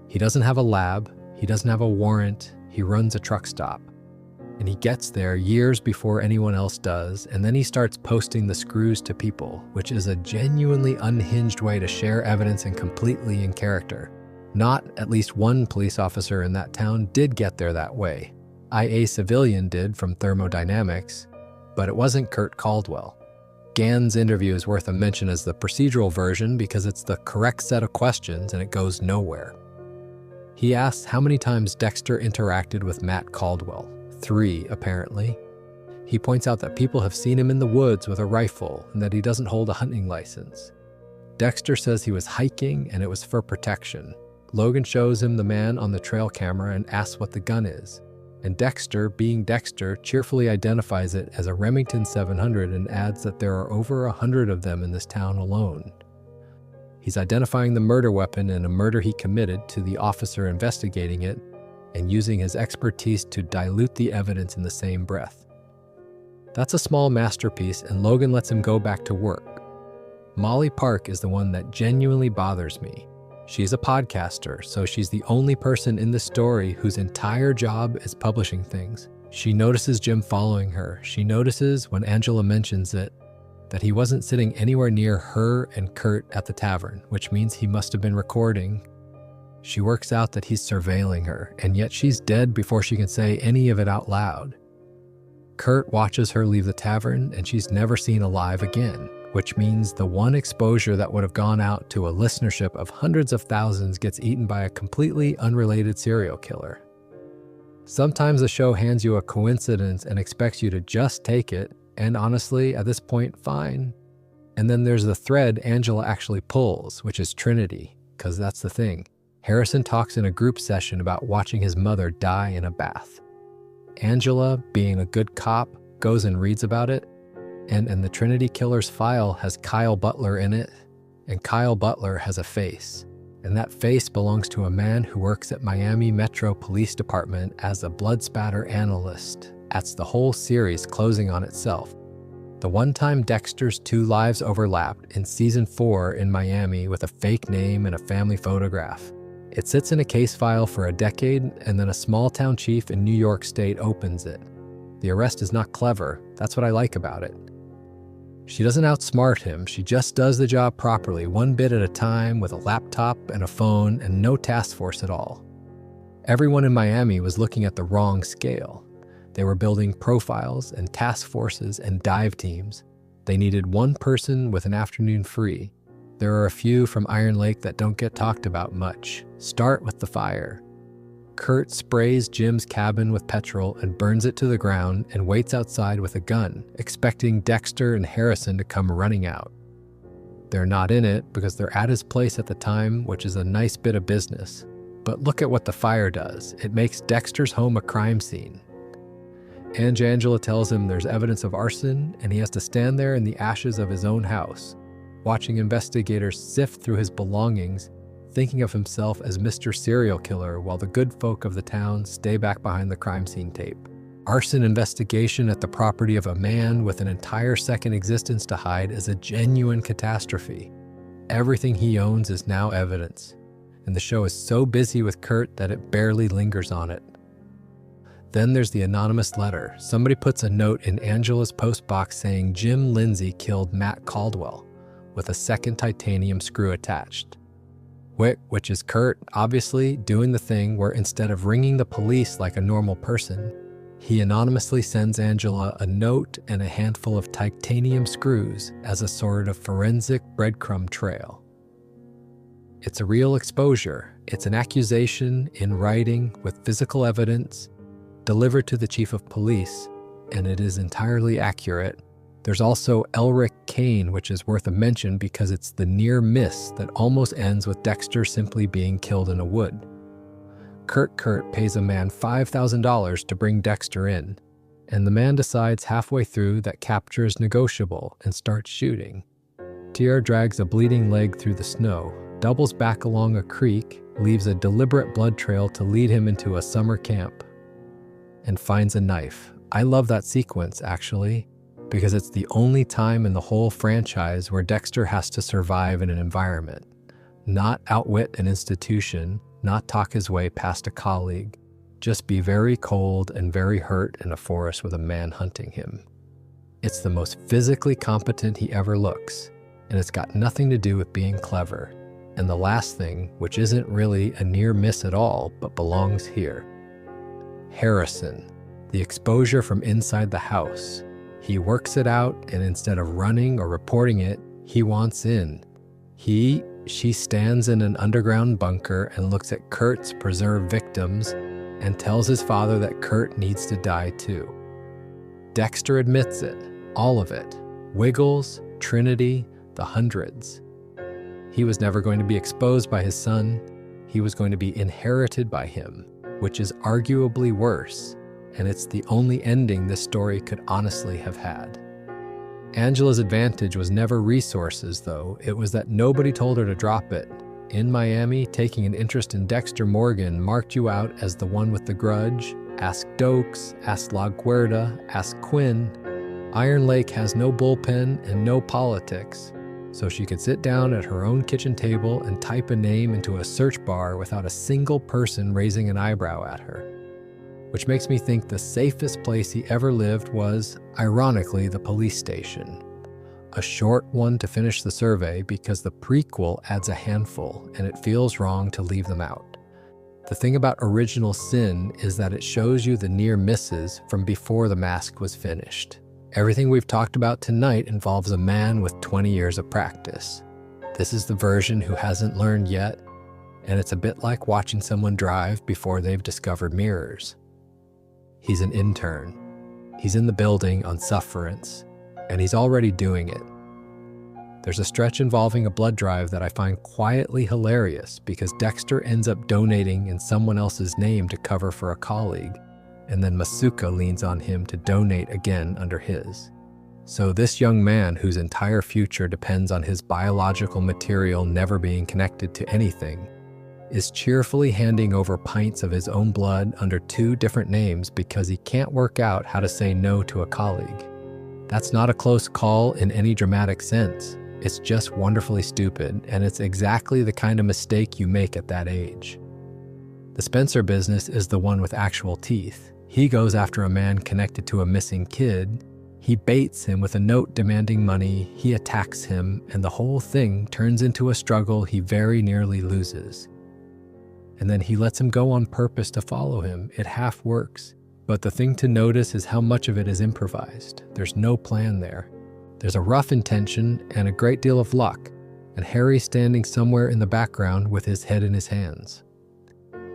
He doesn't have a lab, he doesn't have a warrant, he runs a truck stop. And he gets there years before anyone else does, and then he starts posting the screws to people, which is a genuinely unhinged way to share evidence and completely in character. Not at least one police officer in that town did get there that way. IA civilian did from thermodynamics, but it wasn't Kurt Caldwell. Gann's interview is worth a mention as the procedural version because it's the correct set of questions and it goes nowhere. He asks how many times Dexter interacted with Matt Caldwell. 3, apparently. He points out that people have seen him in the woods with a rifle and that he doesn't hold a hunting license. Dexter says he was hiking and it was for protection. Logan shows him the man on the trail camera and asks what the gun is. And Dexter, being Dexter, cheerfully identifies it as a Remington 700 and adds that there are over 100 of them in this town alone. He's identifying the murder weapon in a murder he committed to the officer investigating it and using his expertise to dilute the evidence in the same breath. That's a small masterpiece, and Logan lets him go back to work. Molly Park is the one that genuinely bothers me. She's a podcaster, so she's the only person in the story whose entire job is publishing things. She notices Jim following her. She notices, when Angela mentions it, that he wasn't sitting anywhere near her and Kurt at the tavern, which means he must have been recording. She works out that he's surveilling her, and yet she's dead before she can say any of it out loud. Kurt watches her leave the tavern, and she's never seen alive again, which means the one exposure that would have gone out to a listenership of hundreds of thousands gets eaten by a completely unrelated serial killer. Sometimes the show hands you a coincidence and expects you to just take it, and honestly, at this point, fine. And then there's the thread Angela actually pulls, which is Trinity, because that's the thing. Harrison talks in a group session about watching his mother die in a bath. Angela, being a good cop, goes and reads about it, and the Trinity killer's file has Kyle Butler in it, and Kyle Butler has a face. And that face belongs to a man who works at Miami Metro Police Department as a blood spatter analyst. That's the whole series closing on itself. The one time Dexter's 2 lives overlapped in season 4 in Miami with a fake name and a family photograph. It sits in a case file for a decade, and then a small town chief in New York State opens it. The arrest is not clever. That's what I like about it. She doesn't outsmart him. She just does the job properly, one bit at a time, with a laptop and a phone and no task force at all. Everyone in Miami was looking at the wrong scale. They were building profiles and task forces and dive teams. They needed one person with an afternoon free. There are a few from Iron Lake that don't get talked about much. Start with the fire. Kurt sprays Jim's cabin with petrol and burns it to the ground and waits outside with a gun, expecting Dexter and Harrison to come running out. They're not in it because they're at his place at the time, which is a nice bit of business. But look at what the fire does. It makes Dexter's home a crime scene. Angela tells him there's evidence of arson, and he has to stand there in the ashes of his own house, watching investigators sift through his belongings, thinking of himself as Mr. Serial Killer while the good folk of the town stay back behind the crime scene tape. Arson investigation at the property of a man with an entire second existence to hide is a genuine catastrophe. Everything he owns is now evidence, and the show is so busy with Kurt that it barely lingers on it. Then there's the anonymous letter. Somebody puts a note in Angela's postbox saying Jim Lindsay killed Matt Caldwell, with a second titanium screw attached. Which is Kurt, obviously, doing the thing where instead of ringing the police like a normal person, he anonymously sends Angela a note and a handful of titanium screws as a sort of forensic breadcrumb trail. It's a real exposure. It's an accusation in writing with physical evidence delivered to the chief of police, and it is entirely accurate. There's also Elric Kane, which is worth a mention because it's the near miss that almost ends with Dexter simply being killed in a wood. Kurt pays a man $5,000 to bring Dexter in, and the man decides halfway through that capture is negotiable and starts shooting. Tier drags a bleeding leg through the snow, doubles back along a creek, leaves a deliberate blood trail to lead him into a summer camp, and finds a knife. I love that sequence, actually, because it's the only time in the whole franchise where Dexter has to survive in an environment, not outwit an institution, not talk his way past a colleague, just be very cold and very hurt in a forest with a man hunting him. It's the most physically competent he ever looks, and it's got nothing to do with being clever. And the last thing, which isn't really a near miss at all, but belongs here. Harrison, the exposure from inside the house. He works it out, and instead of running or reporting it, he wants in. She stands in an underground bunker and looks at Kurt's preserved victims and tells his father that Kurt needs to die too. Dexter admits it, all of it. Wiggles, Trinity, the hundreds. He was never going to be exposed by his son. He was going to be inherited by him, which is arguably worse, and it's the only ending this story could honestly have had. Angela's advantage was never resources, though. It was that nobody told her to drop it. In Miami, taking an interest in Dexter Morgan marked you out as the one with the grudge. Ask Dokes, ask La Guerda, ask Quinn. Iron Lake has no bullpen and no politics, so she could sit down at her own kitchen table and type a name into a search bar without a single person raising an eyebrow at her. Which makes me think the safest place he ever lived was, ironically, the police station. A short one to finish the survey because the prequel adds a handful and it feels wrong to leave them out. The thing about Original Sin is that it shows you the near misses from before the mask was finished. Everything we've talked about tonight involves a man with 20 years of practice. This is the version who hasn't learned yet, and it's a bit like watching someone drive before they've discovered mirrors. He's an intern. He's in the building on sufferance, and he's already doing it. There's a stretch involving a blood drive that I find quietly hilarious because Dexter ends up donating in someone else's name to cover for a colleague, and then Masuka leans on him to donate again under his. So this young man, whose entire future depends on his biological material never being connected to anything, is cheerfully handing over pints of his own blood under 2 different names because he can't work out how to say no to a colleague. That's not a close call in any dramatic sense. It's just wonderfully stupid, and it's exactly the kind of mistake you make at that age. The Spencer business is the one with actual teeth. He goes after a man connected to a missing kid. He baits him with a note demanding money. He attacks him, and the whole thing turns into a struggle he very nearly loses. And then he lets him go on purpose to follow him. It half works. But the thing to notice is how much of it is improvised. There's no plan there. There's a rough intention and a great deal of luck, and Harry standing somewhere in the background with his head in his hands.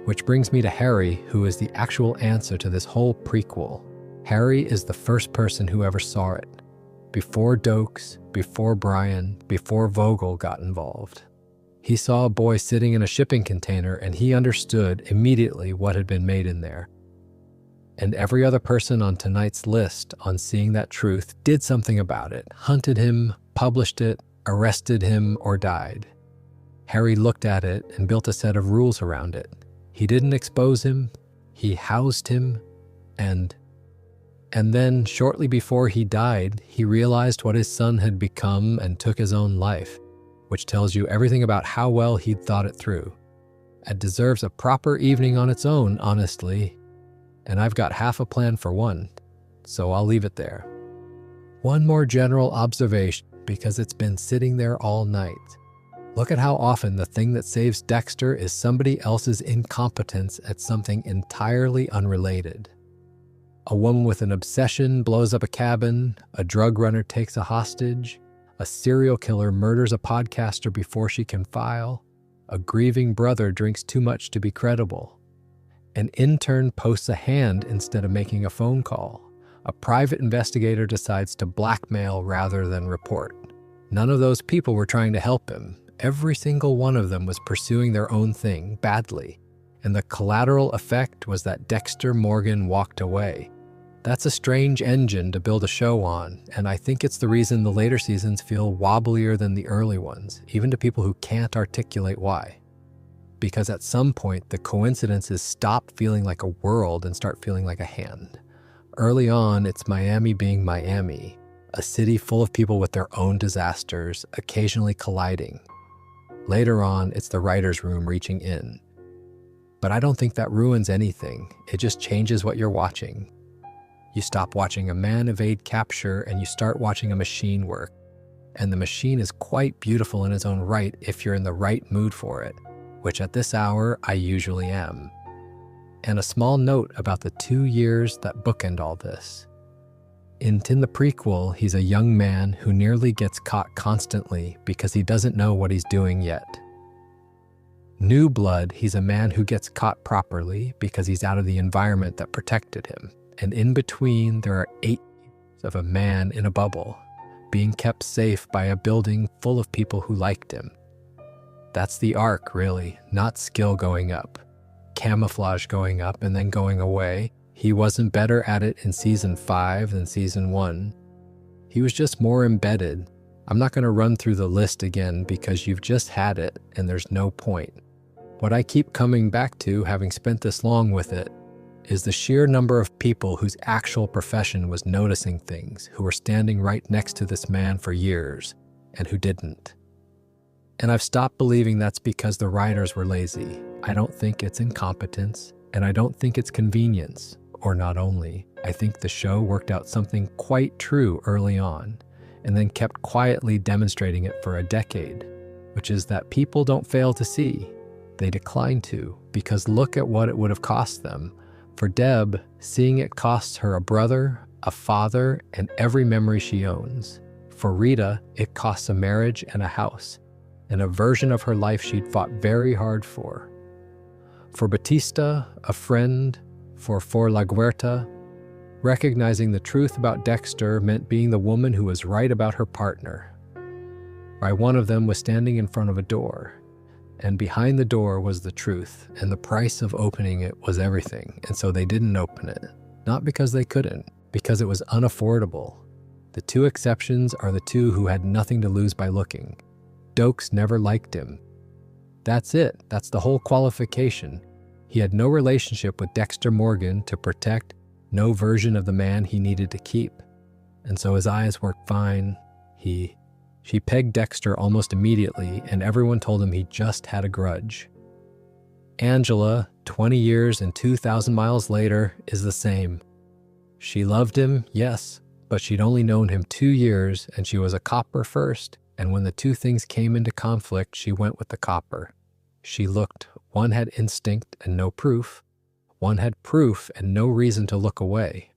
Which brings me to Harry, who is the actual answer to this whole prequel. Harry is the first person who ever saw it. Before Dokes, before Brian, before Vogel got involved. He saw a boy sitting in a shipping container and he understood immediately what had been made in there. And every other person on tonight's list on seeing that truth did something about it, hunted him, published it, arrested him, or died. Harry looked at it and built a set of rules around it. He didn't expose him, he housed him, and then, shortly before he died, he realized what his son had become and took his own life, which tells you everything about how well he'd thought it through. It deserves a proper evening on its own, honestly, and I've got half a plan for one, so I'll leave it there. One more general observation, because it's been sitting there all night. Look at how often the thing that saves Dexter is somebody else's incompetence at something entirely unrelated. A woman with an obsession blows up a cabin, a drug runner takes a hostage, a serial killer murders a podcaster before she can file, a grieving brother drinks too much to be credible. An intern posts a hand instead of making a phone call. A private investigator decides to blackmail rather than report. None of those people were trying to help him. Every single one of them was pursuing their own thing badly. And the collateral effect was that Dexter Morgan walked away. That's a strange engine to build a show on, and I think it's the reason the later seasons feel wobblier than the early ones, even to people who can't articulate why. Because at some point, the coincidences stop feeling like a world and start feeling like a hand. Early on, it's Miami being Miami, a city full of people with their own disasters, occasionally colliding. Later on, it's the writer's room reaching in. But I don't think that ruins anything. It just changes what you're watching. You stop watching a man evade capture and you start watching a machine work. And the machine is quite beautiful in its own right if you're in the right mood for it, which at this hour I usually am. And a small note about the 2 years that bookend all this. In the prequel, he's a young man who nearly gets caught constantly because he doesn't know what he's doing yet. New Blood, he's a man who gets caught properly because he's out of the environment that protected him. And in between, there are 8 years of a man in a bubble, being kept safe by a building full of people who liked him. That's the arc, really, not skill going up. Camouflage going up and then going away. He wasn't better at it in season 5 than season 1. He was just more embedded. I'm not going to run through the list again because you've just had it and there's no point. What I keep coming back to, having spent this long with it, is the sheer number of people whose actual profession was noticing things, who were standing right next to this man for years, and who didn't. And I've stopped believing that's because the writers were lazy. I don't think it's incompetence, and I don't think it's convenience, or not only. I think the show worked out something quite true early on, and then kept quietly demonstrating it for a decade, which is that people don't fail to see. They decline to, because look at what it would have cost them. For Deb, seeing it costs her a brother, a father, and every memory she owns. For Rita, it costs a marriage and a house, and a version of her life she'd fought very hard for. For Batista, a friend. For La Guerta, recognizing the truth about Dexter meant being the woman who was right about her partner. Why one of them was standing in front of a door, and behind the door was the truth, and the price of opening it was everything, and so they didn't open it. Not because they couldn't, because it was unaffordable. The 2 exceptions are the 2 who had nothing to lose by looking. Dokes never liked him. That's it. That's the whole qualification. He had no relationship with Dexter Morgan to protect, no version of the man he needed to keep. And so his eyes worked fine. She pegged Dexter almost immediately, and everyone told him he just had a grudge. Angela, 20 years and 2,000 miles later, is the same. She loved him, yes, but she'd only known him 2 years, and she was a copper first, and when the 2 things came into conflict, she went with the copper. She looked. One had instinct and no proof. One had proof and no reason to look away.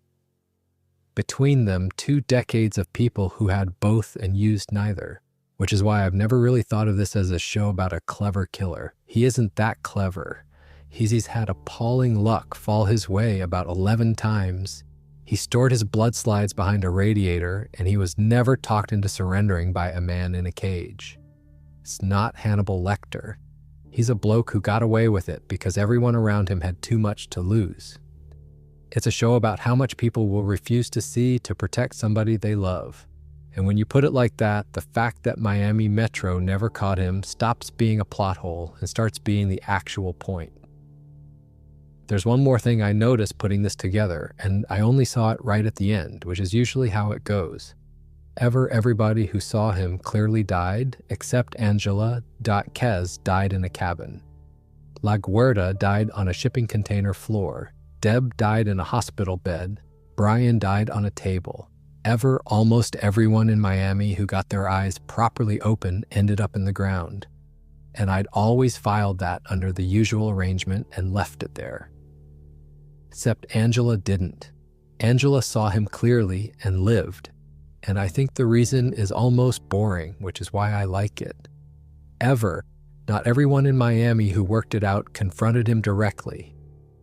Between them, 2 decades of people who had both and used neither, which is why I've never really thought of this as a show about a clever killer. He isn't that clever. He's had appalling luck fall his way about 11 times. He stored his blood slides behind a radiator, and he was never talked into surrendering by a man in a cage. It's not Hannibal Lecter. He's a bloke who got away with it because everyone around him had too much to lose. It's a show about how much people will refuse to see to protect somebody they love. And when you put it like that, the fact that Miami Metro never caught him stops being a plot hole and starts being the actual point. There's one more thing I noticed putting this together, and I only saw it right at the end, which is usually how it goes. Everybody who saw him clearly died, except Angela. Kez died in a cabin. La Guerta died on a shipping container floor. Deb died in a hospital bed. Brian died on a table. Almost everyone in Miami who got their eyes properly open ended up in the ground. And I'd always filed that under the usual arrangement and left it there. Except Angela didn't. Angela saw him clearly and lived. And I think the reason is almost boring, which is why I like it. Not everyone in Miami who worked it out confronted him directly.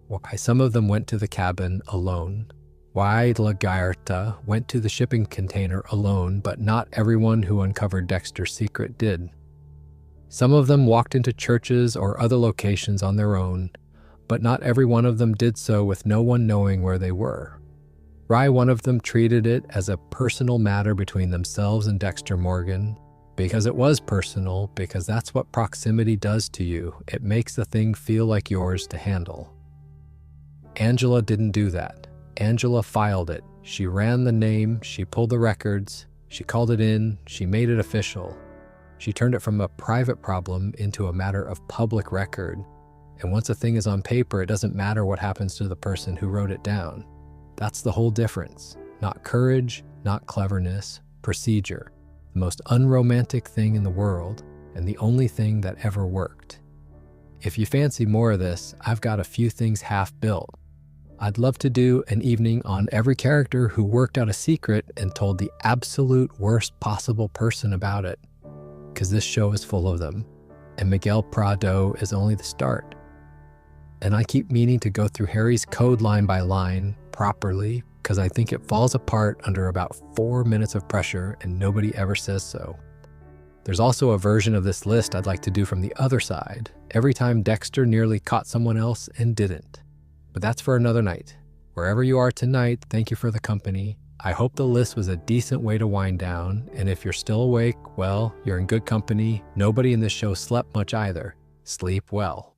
Why some of them went to the cabin alone. Why La Guerta went to the shipping container alone, but not everyone who uncovered Dexter's secret did. Some of them walked into churches or other locations on their own. but not every one of them did so with no one knowing where they were. One of them treated it as a personal matter between themselves and Dexter Morgan, because it was personal, because that's what proximity does to you. It makes the thing feel like yours to handle. Angela didn't do that. Angela filed it. She ran the name, she pulled the records, she called it in, she made it official. She turned it from a private problem into a matter of public record. And once a thing is on paper, it doesn't matter what happens to the person who wrote it down. That's the whole difference. Not courage, not cleverness, procedure. The most unromantic thing in the world, and the only thing that ever worked. If you fancy more of this, I've got a few things half built. I'd love to do an evening on every character who worked out a secret and told the absolute worst possible person about it. Because this show is full of them, and Miguel Prado is only the start. And I keep meaning to go through Harry's code line by line properly, because I think it falls apart under about 4 minutes of pressure and nobody ever says so. There's also a version of this list I'd like to do from the other side, every time Dexter nearly caught someone else and didn't. But that's for another night. Wherever you are tonight, thank you for the company. I hope the list was a decent way to wind down, and if you're still awake, well, you're in good company. Nobody in this show slept much either. Sleep well.